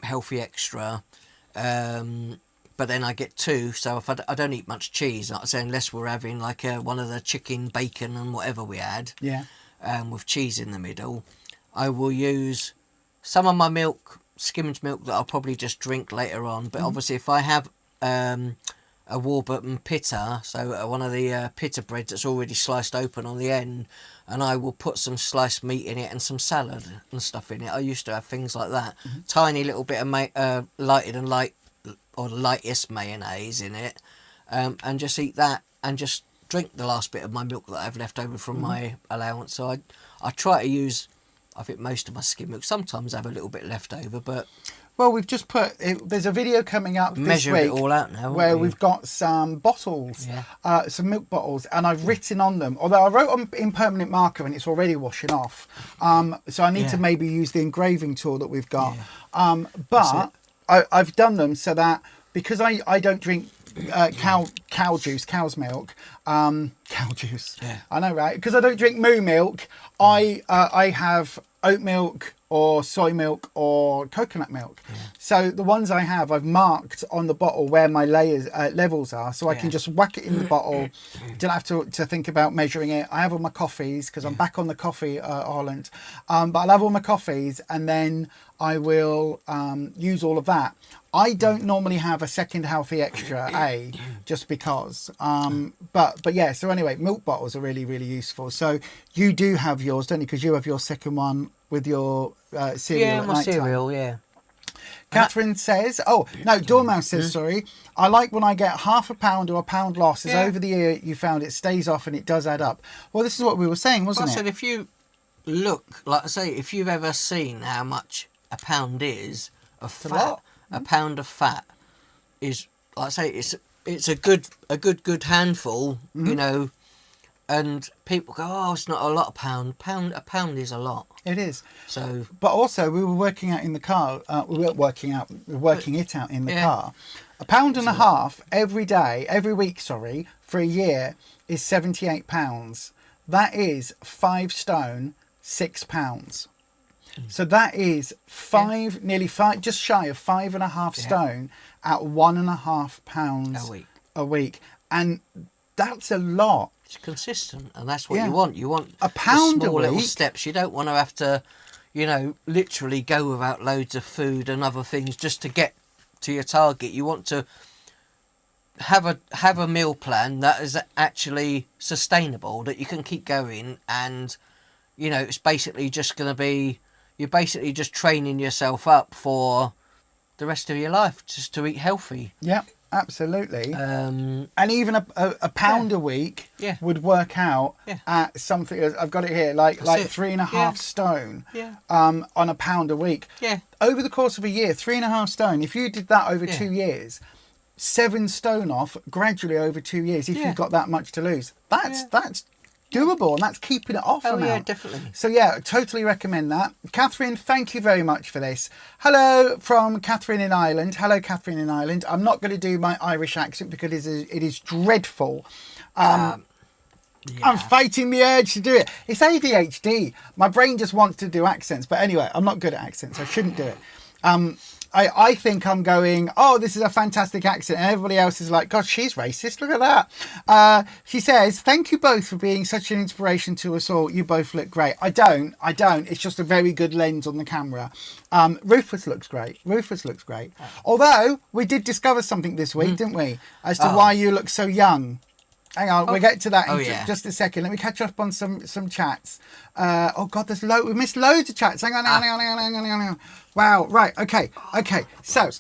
Healthy Extra, but then I get 2, so if I don't eat much cheese, like I say, unless we're having like one of the chicken, bacon and whatever we had, with cheese in the middle, I will use some of my milk, skimmed milk, that I'll probably just drink later on. But obviously if I have a Warburton pita, so one of the pita breads that's already sliced open on the end, and I will put some sliced meat in it and some salad and stuff in it. I used to have things like that. Tiny little bit of lightest mayonnaise in it, and just eat that and just drink the last bit of my milk that I've left over from my allowance. So I try to use, I think, most of my skim milk. Sometimes I have a little bit left over, but... Well, we've just there's a video coming up this measured week it all out now, where we've got some bottles, some milk bottles, and I've written on them, although I wrote in permanent marker and it's already washing off. So I need to maybe use the engraving tool that we've got. But I've done them so that, because I don't drink cow's milk, cow juice. I know, right? Because I don't drink moo milk, I have oat milk or soy milk or coconut milk. So the ones I have, I've marked on the bottle where my levels are, so I can just whack it in the bottle. Don't have to think about measuring it. I have all my coffees because I'm back on the coffee island, but I'll have all my coffees and then I will use all of that. I don't normally have a second Healthy Extra A just because. But yeah, so anyway, milk bottles are really, really useful. So you do have yours, don't you? Because you have your second one with your cereal at night time. Cereal, Catherine says, Dormouse says, sorry, I like when I get half a pound or a pound loss, as over the year you found it stays off and it does add up. Well, this is what we were saying, wasn't it? I said, if you look, like I say, if you've ever seen how much a pound is of fat, a pound of fat is, like I say, it's a good handful, you know, and people go, oh, it's not a lot, a pound is a lot. It is. So, but also we were working out in the car. We weren't working out. We were working it out in the car. A pound and a half every week. Sorry, for a year is £78. That is 5 stone, £6. So that is nearly 5, just shy of 5.5 stone at £1.5 a week, and that's a lot. It's consistent, and that's what you want. You want a pound small a week. Little steps. You don't want to have to, you know, literally go without loads of food and other things just to get to your target. You want to have a meal plan that is actually sustainable, that you can keep going, and you know, it's basically just going to be, you're basically just training yourself up for the rest of your life just to eat healthy. Yeah. Absolutely. And even a pound a week would work out at something, I've got it here, like 3.5 stone on a pound a week. Yeah. Over the course of a year, 3.5 stone, if you did that over 2 years, 7 stone off gradually over 2 years, if you've got that much to lose. That's doable, and that's keeping it off amount. Yeah, definitely. So yeah, totally recommend that. Catherine, thank you very much for this. Hello from Catherine in Ireland. Hello, Catherine in Ireland. I'm not going to do my Irish accent because it is dreadful. I'm fighting the urge to do it. It's ADHD. My brain just wants to do accents. But anyway, I'm not good at accents. I shouldn't do it. I think I'm going, oh, this is a fantastic accent. And everybody else is like, God, she's racist. Look at that. She says, thank you both for being such an inspiration to us all. You both look great. I don't. It's just a very good lens on the camera. Rufus looks great. Although we did discover something this week, didn't we? As to why you look so young. Hang on, we'll get to that in just a second. Let me catch up on some chats. Oh God, we missed loads of chats. Hang on. Wow. Right. Okay. Okay. So,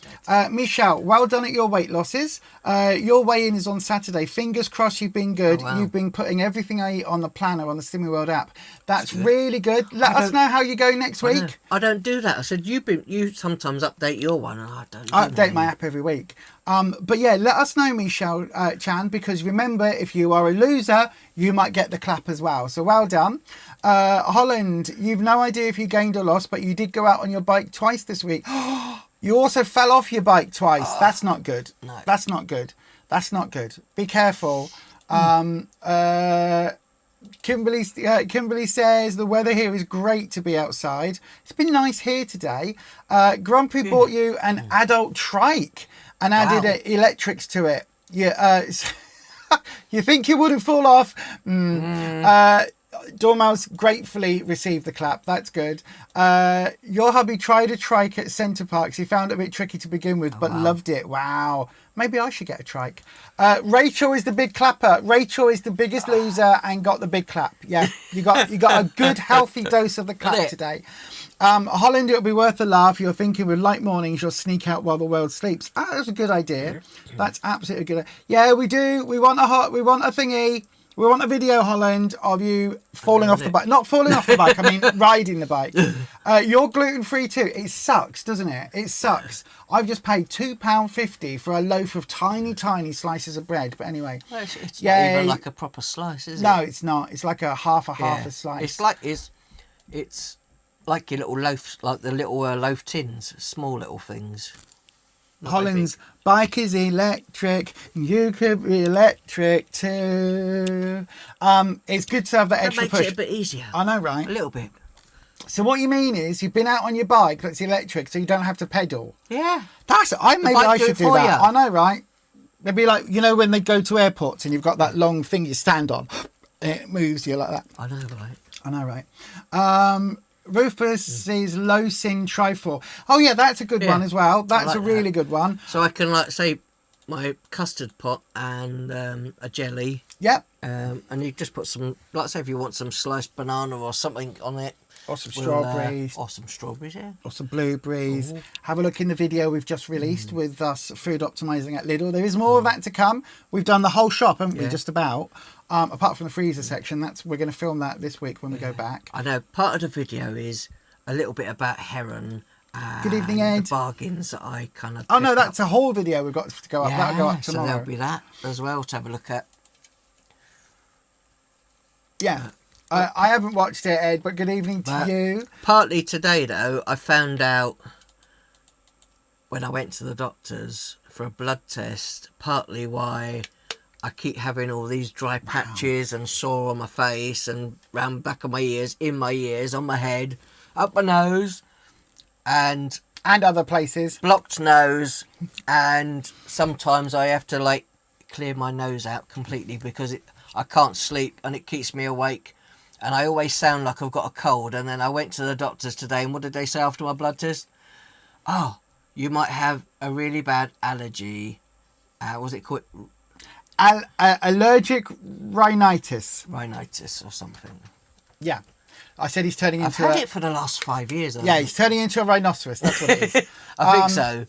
Michelle, well done at your weight losses. Your weigh-in is on Saturday. Fingers crossed you've been good. Oh, wow. You've been putting everything I eat on the planner on the Slimming World app. That's really good. Let us know how you go next week. I don't do that. I said you sometimes update your one, and I don't. I update my app every week. But yeah, let us know, Michelle Chan, because remember, if you are a loser, you might get the clap as well. So well done. Holland, you've no idea if you gained or lost, but you did go out on your bike twice this week. You also fell off your bike twice. That's not good. No. That's not good. That's not good. Be careful. Kimberly says the weather here is great to be outside. It's been nice here today. Grumpy bought you an adult trike and added electrics to it. Yeah, you think you wouldn't fall off? Dormouse gratefully received the clap. That's good. Your hubby tried a trike at Centre Parks. He found it a bit tricky to begin with, but loved it. Wow. Maybe I should get a trike. Rachel is the big clapper. Rachel is the biggest loser and got the big clap. Yeah, you got a good healthy dose of the clap today. Holland, it'll be worth a laugh. You're thinking with light mornings, you'll sneak out while the world sleeps. That's a good idea. That's absolutely good. Yeah, we do. We want a thingy. We want a video, Holland, of you falling off the bike. Not falling off the bike, I mean riding the bike. You're gluten-free too. It sucks, doesn't it? It sucks. I've just paid £2.50 for a loaf of tiny, tiny slices of bread. But anyway. Well, it's not even like a proper slice, is it? No, it's not. It's like a half a slice. It's like your little loaves, like the little loaf tins, small little things. Holland's bike is electric. You could be electric too. It's good to have that extra makes push. it a bit easier. I know, right? A little bit. So what you mean is you've been out on your bike that's electric, so you don't have to pedal. Yeah. Maybe I should do that. I know, right? They'd be like, you know, when they go to airports and you've got that long thing you stand on, it moves you like that. I know, right? Rufus is low sin trifor. Oh yeah, that's a good one as well. That's a really good one. So I can say my custard pot and a jelly. Yep. And you just put some, say if you want some sliced banana or something on it. Or some strawberries. Or some strawberries, yeah. Or some blueberries. Ooh. Have a look in the video we've just released with us food optimising at Lidl. There is more of that to come. We've done the whole shop, haven't we, just about. Apart from the freezer section, we're going to film that this week when we go back. I know. Part of the video is a little bit about Heron. Good evening, Ed. The bargains that I kind of. Oh no, that's a whole video we've got to go up. That'll go up tomorrow. So there'll be that as well to have a look at. Yeah. I haven't watched it, Ed, but good evening to you. Partly today, though, I found out when I went to the doctors for a blood test, partly why I keep having all these dry patches and sore on my face and round the back of my ears, in my ears, on my head, up my nose, and other places. Blocked nose, and sometimes I have to clear my nose out completely because I can't sleep and it keeps me awake. And I always sound like I've got a cold. And then I went to the doctors today, and what did they say after my blood test? Oh, you might have a really bad allergy. Was it called? Allergic rhinitis. Rhinitis or something. Yeah. I said he's turning into I've had it for the last 5 years. He's turning into a rhinoceros. That's what it is. I think so.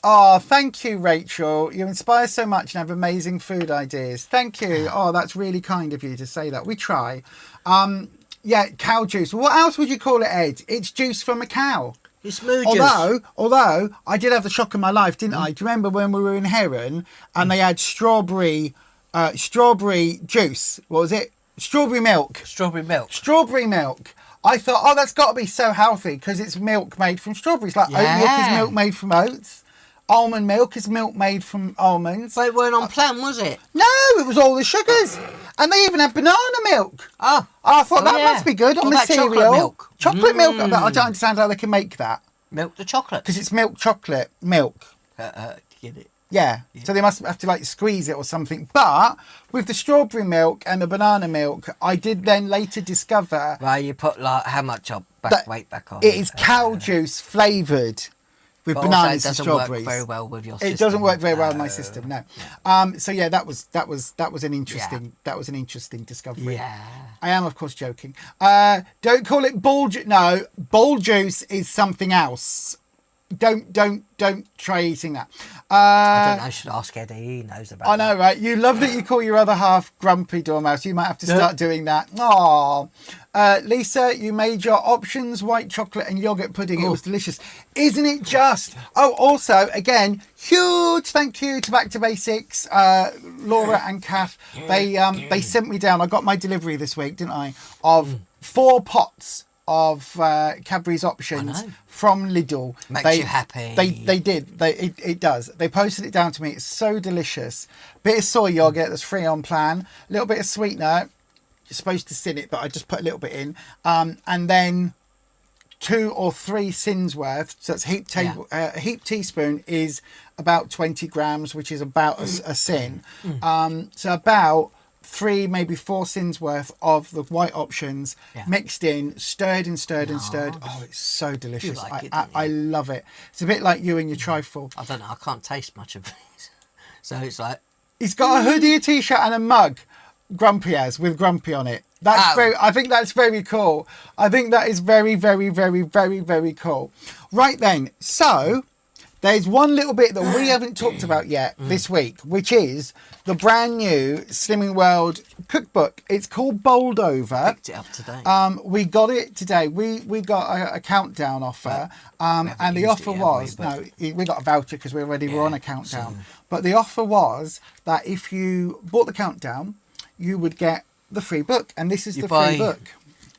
Oh, thank you, Rachel. You inspire so much and have amazing food ideas. Thank you. Oh, that's really kind of you to say that. We try. Cow juice. What else would you call it, Ed? It's juice from a cow. It's moo juice. Although I did have the shock of my life, didn't I? Do you remember when we were in Heron and they had strawberry juice? What was it? Strawberry milk. Strawberry milk. Strawberry milk. I thought, that's got to be so healthy because it's milk made from strawberries. Like oat milk is milk made from oats. Almond milk is milk made from almonds. But it weren't on plan, was it? No, it was all the sugars. And they even had banana milk. Oh. I thought that must be good on the cereal. Chocolate milk. Chocolate milk. I don't understand how they can make that. Milk the chocolate. Because it's milk chocolate milk. Get it? Yeah. So they must have to squeeze it or something. But with the strawberry milk and the banana milk, I did then later discover. Well, you put how much weight back on? It is cow juice flavoured. With bananas and strawberries. It doesn't work very well with your system. It doesn't work very well with my system, no. So yeah, that was an interesting discovery. Yeah. I am of course joking. Don't call it ball juice. No, ball juice is something else. don't try eating that. I don't know. I should ask Eddie. He knows about I know, right? You love that you call your other half Grumpy Dormouse. You might have to start doing that. Aww. Lisa, you made your options, white chocolate and yogurt pudding. It was delicious. Isn't it just? Oh, also, again, huge thank you to Back to Basics, Laura and Kath. They sent me down. I got my delivery this week, didn't I? Of 4 pots of Cadbury's options from Lidl. Makes you happy. They did. It does. They posted it down to me. It's so delicious. Bit of soy yogurt that's free on plan. A little bit of sweetener. You're supposed to sin it, but I just put a little bit in. And then 2 or 3 sins worth. So that's a heap teaspoon is about 20 grams, which is about a sin. So about 3, maybe 4 sins worth of the white options mixed in, stirred and stirred and stirred. Oh, it's so delicious. I love it. It's a bit like you and your trifle. I don't know. I can't taste much of it. So it's like... He's got a hoodie, a t-shirt and a mug. Grumpy has, with Grumpy on it. That's I think that's very cool. I think that is very, very, very, very, very cool. Right then, so there's one little bit that we haven't talked about yet this week, which is the brand new Slimming World cookbook. It's called Bowled Over. Picked it up today. We got it today. We got a countdown offer, and the offer was we got a voucher because we were on a countdown. But the offer was that if you bought the countdown, you would get the free book, and this is the free book.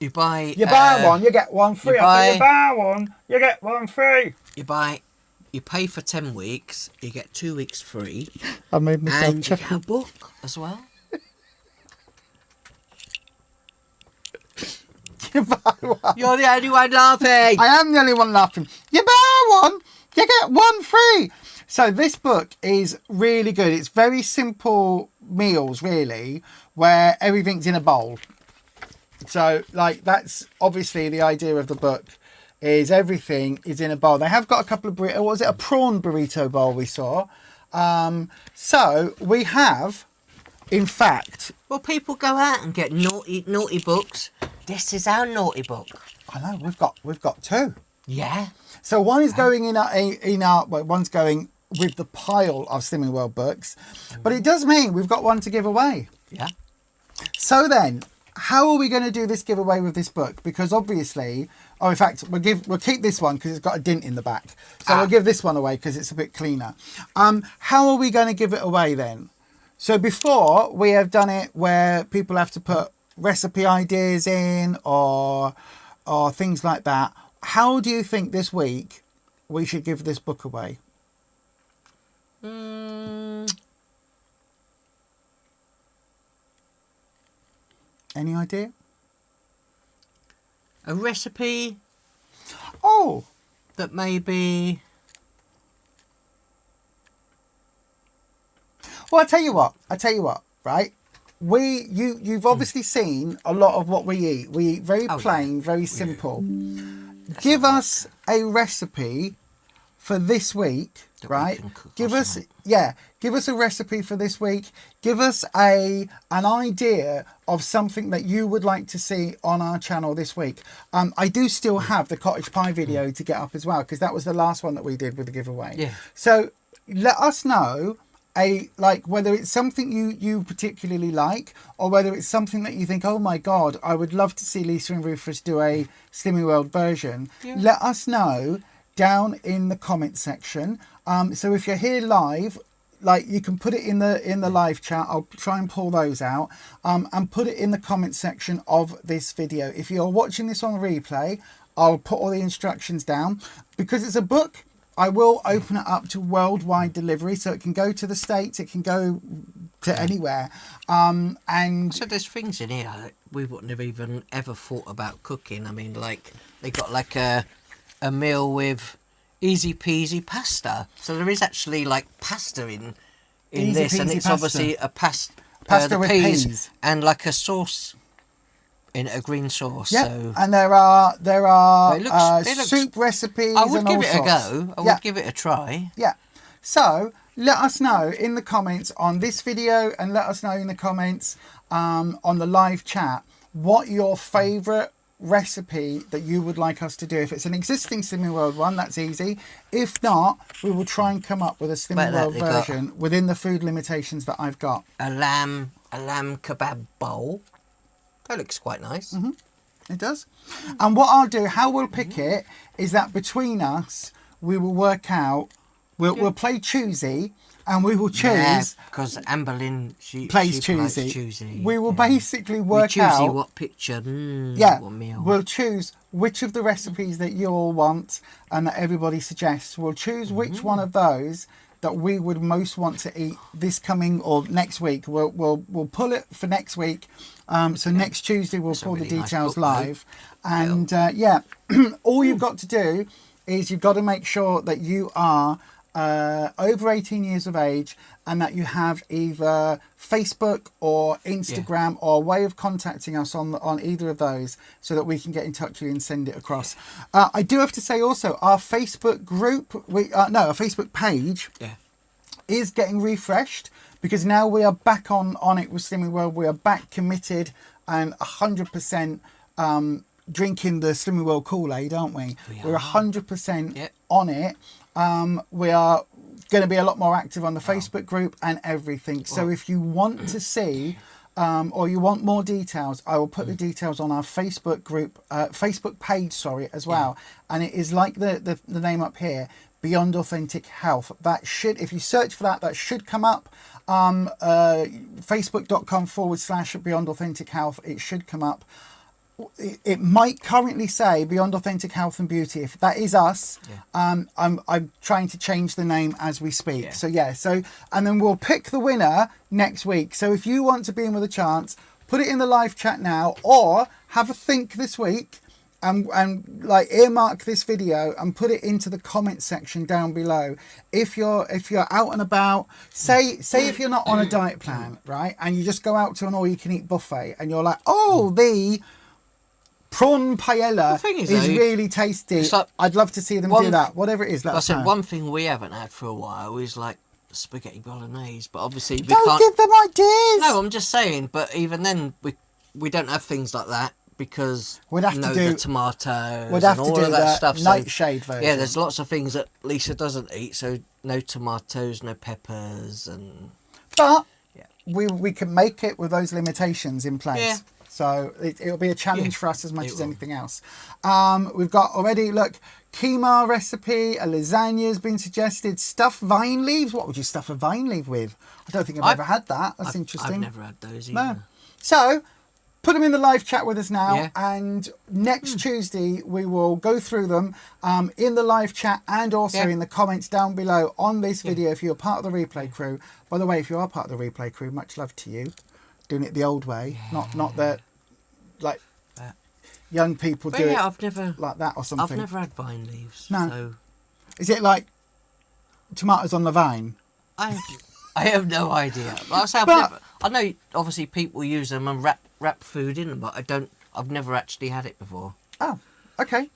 You buy one, you get one free. You buy one, you get one free. You pay for 10 weeks, you get 2 weeks free. I made myself and you get a book as well. You buy one. You're the only one laughing. I am the only one laughing. You buy one, you get one free. So this book is really good. It's very simple meals, really, where everything's in a bowl. So, like, that's obviously the idea of the book, is everything is in a bowl. They have got a couple of what was it, a prawn burrito bowl we saw. So we have, in fact... Well, people go out and get naughty books. This is our naughty book. I know, we've got 2. Yeah. So one is going in our one's going with the pile of Slimming World books, but it does mean we've got one to give away. Yeah. So then, how are we going to do this giveaway with this book? Because obviously, in fact, we'll keep this one because it's got a dint in the back. So we'll give this one away because it's a bit cleaner. How are we going to give it away then? So before, we have done it where people have to put recipe ideas in or things like that. How do you think this week we should give this book away? Any idea? A recipe. Oh, that maybe. Well, I tell you what. Right? You've obviously seen a lot of what we eat. We eat very plain, very simple. Give us a recipe for this week, right? Give us a recipe for this week. Give us an idea of something that you would like to see on our channel this week. I do still have the cottage pie video to get up as well, because that was the last one that we did with the giveaway. Yeah. So let us know whether it's something you particularly like, or whether it's something that you think, oh my god, I would love to see Lisa and Rufus do a Slimming World version. Yeah. Let us know down in the comment section. So if you're here live, you can put it in the live chat. I'll try and pull those out, and put it in the comment section of this video. If you're watching this on replay, I'll put all the instructions down. Because it's a book, I will open it up to worldwide delivery, so it can go to the States, it can go to anywhere. And so there's things in here that we wouldn't have even ever thought about cooking. I mean, they got a meal with easy peasy pasta. So there is actually pasta in this, and it's obviously a pasta with peas and a sauce in a green sauce. Yeah, so. And there are it looks, soup recipes. I would and give all it sorts. a go. I would give it a try. Yeah. So let us know in the comments on this video, and let us know in the comments on the live chat what your favourite recipe that you would like us to do. If it's an existing Slimming World one, that's easy. If not, we will try and come up with a Slimming World version within the food limitations that I've got. A lamb kebab bowl. That looks quite nice. It does. And what I'll do, how we'll pick it, is that between us, we will work out, we'll play choosy, and we will choose. Because Amber Lynn, she plays choosy. We will basically work out what picture, what meal. We'll choose which of the recipes that you all want and that everybody suggests. We'll choose which one of those that we would most want to eat this coming or next week. We'll pull it for next week. So next Tuesday we'll pull the details live. And all you've got to do is you've got to make sure that you are over 18 years of age and that you have either Facebook or Instagram or a way of contacting us on either of those so that we can get in touch with you and send it across. I do have to say also our Facebook group, our Facebook page is getting refreshed because now we are back on it with Slimming World. We are back committed and 100% drinking the Slimming World Kool-Aid, aren't we? We're 100% on it. We are going to be a lot more active on the Facebook group and everything. So if you want to see or you want more details, I will put the details on our Facebook group, Facebook page, as well. And it is like the name up here, Beyond Authentic Health. That should, if you search for that should come up. Facebook.com/Beyond Authentic Health. It should come up. It might currently say Beyond Authentic Health and Beauty. If that is us, I'm trying to change the name as we speak. So and then we'll pick the winner next week. So if you want to be in with a chance, put it in the live chat now, or have a think this week and like earmark this video and put it into the comment section down below. If you're out and about, say if you're not on a diet plan, right, and you just go out to an all-you-can-eat buffet and you're like, the prawn paella is really tasty. Like, I'd love to see them do that. Whatever it is, let us know. One thing we haven't had for a while is like spaghetti bolognese, but obviously we don't give them ideas. No, I'm just saying. But even then, we don't have things like that because we'd have to do the tomatoes. We'd have and to all do of that stuff. Nightshade version. Yeah, there's lots of things that Lisa doesn't eat, so no tomatoes, no peppers, and. But we can make it with those limitations in place. Yeah. So it'll be a challenge for us as much as anything else. We've got already, look, keema recipe, a lasagna has been suggested, stuffed vine leaves. What would you stuff a vine leaf with? I don't think I've ever had that. That's interesting. I've never had those either. No. So put them in the live chat with us now. And next Tuesday, we will go through them in the live chat and also in the comments down below on this video if you're part of the replay crew. By the way, if you are part of the replay crew, much love to you. Doing it the old way, not the like young people do it. I've never like that or something. I've never had vine leaves. No. So. Is it like tomatoes on the vine? I have no idea. But I know obviously people use them and wrap food in them, but I've never actually had it before. Oh, okay.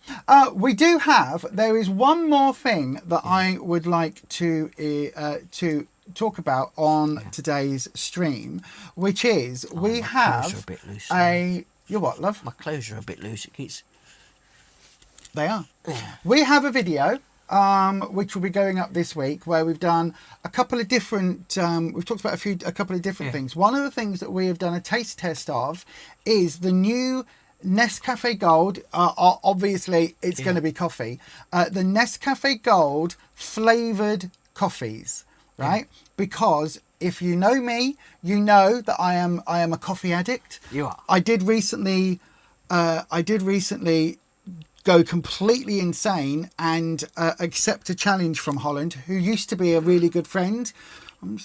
We do have. There is one more thing that I would like to talk about on today's stream, which is we have you're what, love? My clothes are a bit loose. It keeps. They are. We have a video which will be going up this week where we've done a couple of different. We've talked about a couple of different things. One of the things that we have done a taste test of is the new Nescafe Gold. Obviously, it's going to be coffee. The Nescafe Gold flavoured coffees. Right, because if you know me, you know that I am a coffee addict. You are. I did recently go completely insane and accept a challenge from Holland, who used to be a really good friend. I'm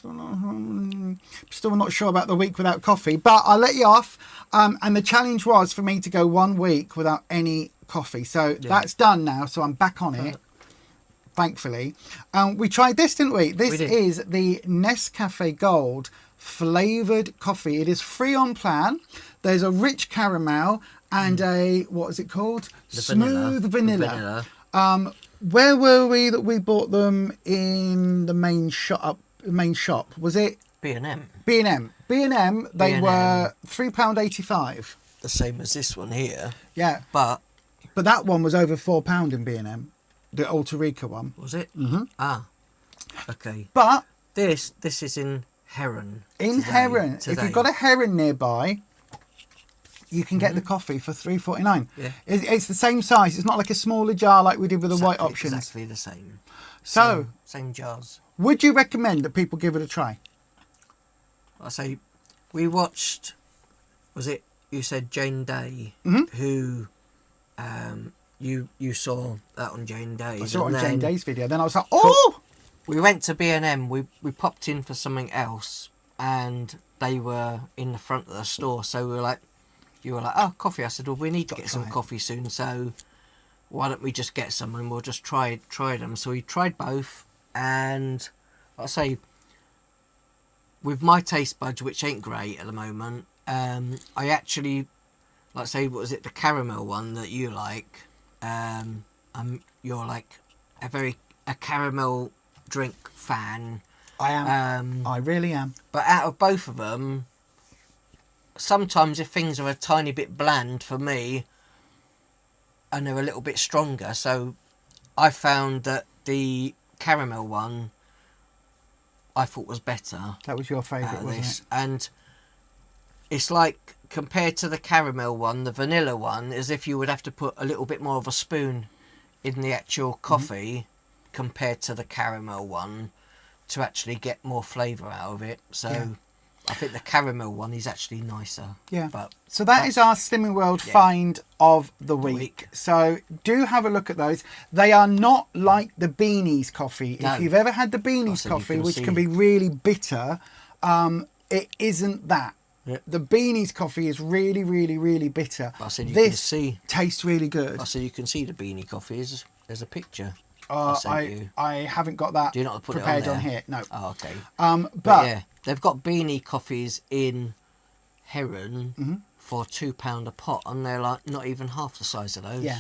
still not sure about the week without coffee, but I'll let you off. And the challenge was for me to go 1 week without any coffee. So that's done now. So I'm back on it. Thankfully. We tried this, didn't we? This is the Nescafe Gold flavoured coffee. It is free on plan. There's a rich caramel and a, what is it called? Smooth vanilla. Where were we that we bought them in the main shop? Was it? B&M. B&M. B&M, they were £3.85. the same as this one here. Yeah. But that one was over £4 in B&M. The Alta Rica one. was it? Mm-hmm. Ah. Okay. But this is in Heron. Heron. If you've got a Heron nearby, you can get the coffee for $3.49. Yeah. It's the same size. It's not like a smaller jar like we did with the white options. Exactly the same. So, same jars. Would you recommend that people give it a try? I say, we watched. Was it? You said Jane Day, who, you saw that on Jane Day. I saw it on Jane Day's video. Then I was like, oh. We went to B&M. We popped in for something else, and they were in the front of the store. So we were like. You were like, oh, coffee. I said, well, we need to get some coffee soon, so why don't we just get some and we'll just try them. So we tried both, and I say, with my taste buds, which ain't great at the moment, I actually, like say, what was it, the caramel one that you like? You're like a caramel drink fan. I am. I really am. But out of both of them, sometimes if things are a tiny bit bland for me and they're a little bit stronger, so I found that the caramel one I thought was better. That was your favourite, wasn't it? And it's like, compared to the caramel one, the vanilla one, as if you would have to put a little bit more of a spoon in the actual coffee compared to the caramel one to actually get more flavour out of it. So I think the caramel one is actually nicer. Yeah. But so that is our Slimming World find of the week. So do have a look at those. They are not like the Beanies coffee. No. If you've ever had the Beanies coffee, which can be really bitter, it isn't that. Yeah. The Beanies coffee is really, really, really bitter. I said you this can see. Tastes really good. I said you can see the Beanie coffee. There's a picture. I haven't got that. Do you not put prepared it on here? No. Oh, okay. But yeah, they've got Beanie coffees in Heron for £2 a pot, and they're like not even half the size of those. Yeah.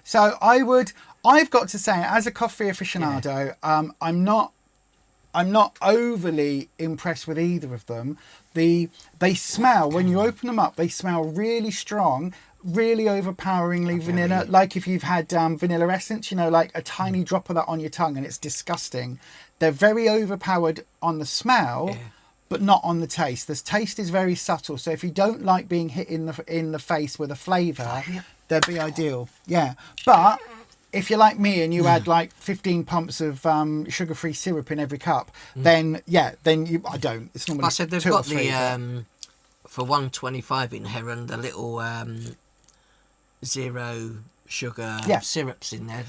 So I've got to say, as a coffee aficionado, I'm not overly impressed with either of them. They smell, when you open them up, they smell really strong, really overpoweringly vanilla. Like if you've had vanilla essence, like a tiny drop of that on your tongue, and it's disgusting. They're very overpowered on the smell, but not on the taste. The taste is very subtle. So if you don't like being hit in the face with a flavour, they'd be ideal. Yeah, but if you're like me and you add like 15 pumps of sugar-free syrup in every cup, then I don't. It's normally. I said they've got the for $1.25 in Heron, the little zero sugar syrups in there.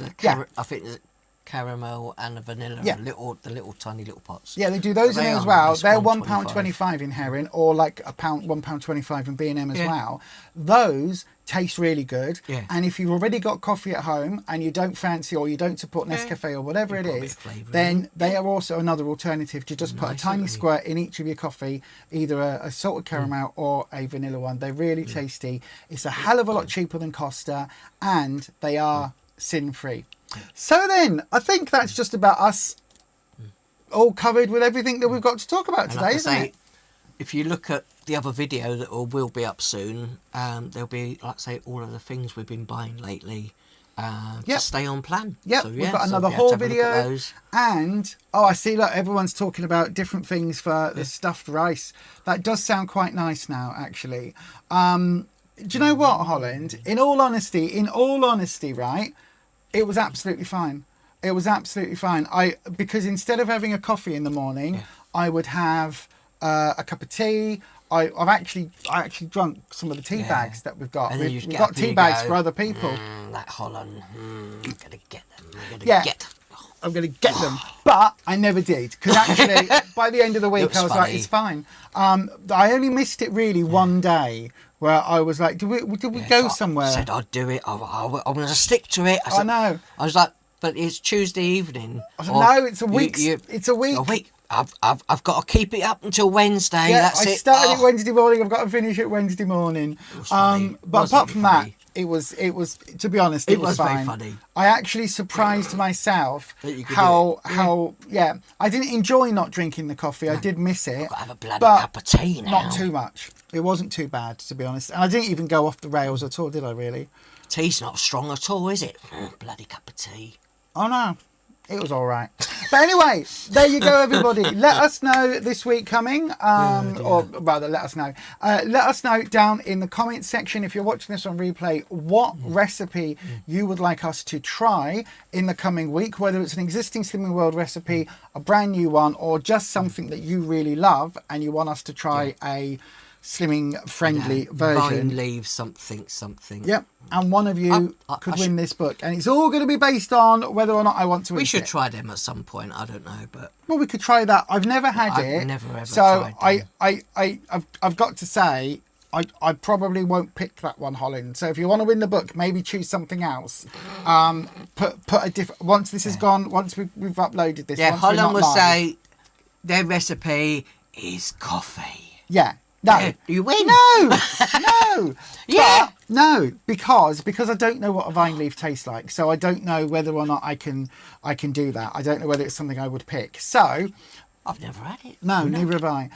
I think there's caramel and a vanilla. The little tiny little pots. Yeah, they do those in there as well. They're £1.25 in Heron, or like £1.25 in B&M as well. Those taste really good. Yeah. And if you've already got coffee at home and you don't fancy, or you don't support Nescafe or whatever it is, then they are also another alternative to just put a tiny squirt in each of your coffee, either a salted caramel or a vanilla one. They're really tasty. It's a hell of a lot cheaper than Costa, and they are sin-free. So then, I think that's just about us all covered with everything that we've got to talk about today, isn't it? If you look at the other video that will be up soon, there'll be, like I say, all of the things we've been buying lately to stay on plan. Yep, so, we've got another haul video. And, I see, look, everyone's talking about different things for the stuffed rice. That does sound quite nice now, actually. Do you know what, Holland? In all honesty, right, it was absolutely fine. It was absolutely fine. Because instead of having a coffee in the morning, I would have a cup of tea. I actually drunk some of the tea bags that we've got. We've got tea bags for other people. That Holland, I'm gonna get them. I'm gonna get them, but I never did, because actually by the end of the week I was like, it's fine. I only missed it really one day, where I was like, did we go somewhere? I said I'd do it. I'm going to stick to it. I know. I was like, but it's Tuesday evening. I said, no, it's a week. It's a week. A week. I've got to keep it up until Wednesday. Yeah, that's it. I started it Wednesday morning. I've got to finish it Wednesday morning. But apart from that, It was. To be honest, it was very fine. funny. I actually surprised myself That you could how I didn't enjoy not drinking the coffee. I did miss it. I've got to have a bloody but cup of tea now. not too much. It wasn't too bad, to be honest. And I didn't even go off the rails at all, did I? Really? Tea's not strong at all, is it? Bloody cup of tea. Oh no. It was all right. But anyway, there you go, everybody. Let us know this week coming, or rather, let us know. Let us know down in the comments section, if you're watching this on replay, what recipe you would like us to try in the coming week, whether it's an existing Slimming World recipe, a brand new one, or just something that you really love and you want us to try a slimming friendly version. Vine leaves something. Yep. And one of you could win this book. And it's all going to be based on whether or not I want to eat it. We should try them at some point. I don't know, but... Well, we could try that. I've never had it. I've never ever so tried them. I've got to say, I probably won't pick that one, Holland. So if you want to win the book, maybe choose something else. Put a different... Once this is gone, once we've uploaded this... Yeah, once Holland will live, say their recipe is coffee. Yeah. No, Yeah, you win. No. Yeah. But no, because I don't know what a vine leaf tastes like, so I don't know whether or not I can do that. I don't know whether it's something I would pick. So I've never had it. no, neither have I.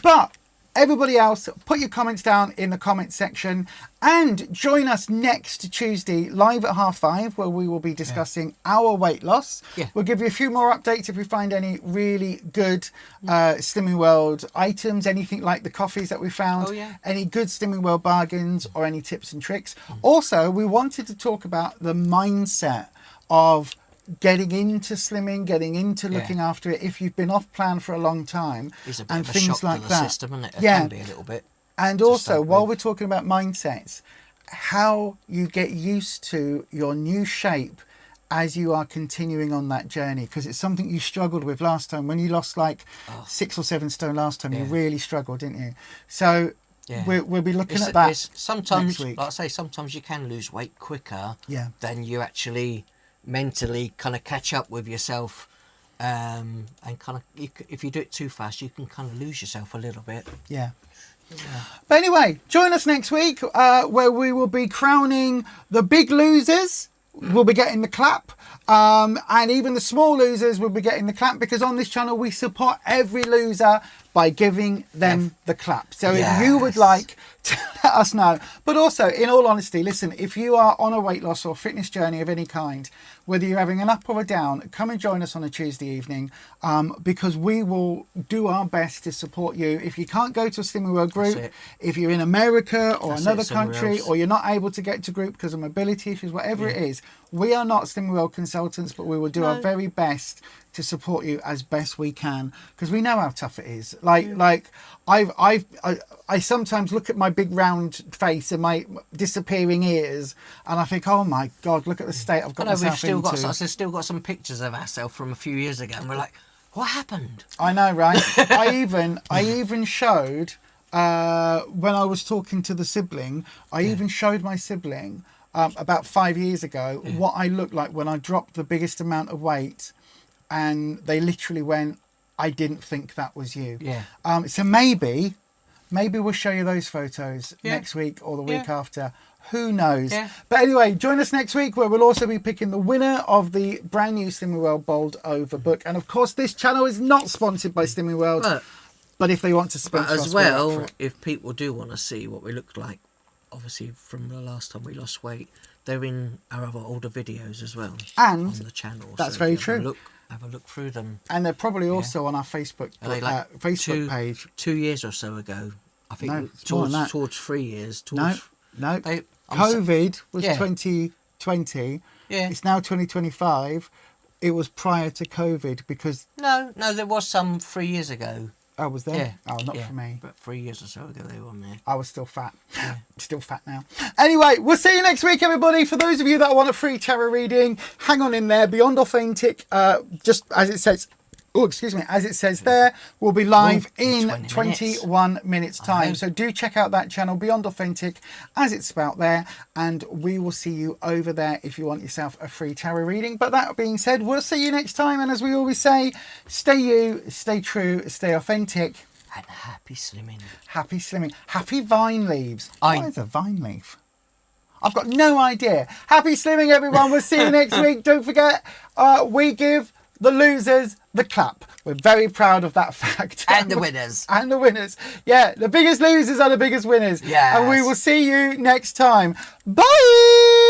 But everybody else, put your comments down in the comments section and join us next Tuesday live at 5:30, where we will be discussing our weight loss. Yeah. We'll give you a few more updates if we find any really good Slimming World items, anything like the coffees that we found, any good Slimming World bargains, or any tips and tricks. Also, we wanted to talk about the mindset of getting into slimming, getting into looking after it if you've been off plan for a long time, It's a bit and of a things shock like to the that. system, isn't it? It Yeah. can be a little bit. And also, while we're talking about mindsets, how you get used to your new shape as you are continuing on that journey, because it's something you struggled with last time when you lost like 6 or 7 stone last time. You really struggled, didn't you? So we'll be looking at that sometimes, next week. like I say, sometimes you can lose weight quicker than you actually mentally kind of catch up with yourself, and kind of if you do it too fast, you can kind of lose yourself a little bit. But anyway, join us next week where we will be crowning the big losers. We'll be getting the clap, and even the small losers will be getting the clap, because on this channel we support every loser by giving them the clap. So if you would like to let us know, but also, in all honesty, listen, if you are on a weight loss or fitness journey of any kind, whether you're having an up or a down, come and join us on a Tuesday evening, because we will do our best to support you. If you can't go to a Slimming World group, if you're in America or another country, or you're not able to get to group because of mobility issues, whatever it is, we are not Slimming World consultants, but we will do our very best to support you as best we can, because we know how tough it is. Like I sometimes look at my big round face and my disappearing ears, and I think, oh my God, look at the state I've got myself into. We've still got some pictures of ourselves from a few years ago, and we're like, what happened? I know, right? I even showed when I was talking to the sibling. I even showed my sibling about 5 years ago what I looked like when I dropped the biggest amount of weight. And they literally went, I didn't think that was you. So maybe we'll show you those photos next week or the week after. Who knows? But anyway, join us next week, where we'll also be picking the winner of the brand new Slimming World Bowled Over book. And of course, this channel is not sponsored by Slimming World. But if they want to sponsor us, as well, if people do want to see what we looked like, obviously from the last time we lost weight, they're in our other older videos as well, and on the channel. That's very true. Have a look through them, and they're probably also on our Facebook Facebook page. 2 years or so ago, I think. No, towards 3 years. No. COVID was 2020. It's now 2025. It was prior to COVID, because no, there was some 3 years ago. Oh, was there? Oh, not for me. But 3 years or so ago, they were on there. I was still fat. Still fat now. Anyway, we'll see you next week, everybody. For those of you that want a free tarot reading, hang on in there. Beyond Authentic, just as it says... Oh, excuse me. As it says there, we'll be live in 21 minutes time. So do check out that channel, Beyond Authentic, as it's spelt there. And we will see you over there if you want yourself a free tarot reading. But that being said, we'll see you next time. And as we always say, stay you, stay true, stay authentic. And happy slimming. Happy slimming. Happy vine leaves. What is a vine leaf? I've got no idea. Happy slimming, everyone. We'll see you next week. Don't forget, we give the losers the clap. We're very proud of that fact. And the winners. And the winners. Yeah, the biggest losers are the biggest winners. Yes. And we will see you next time. Bye!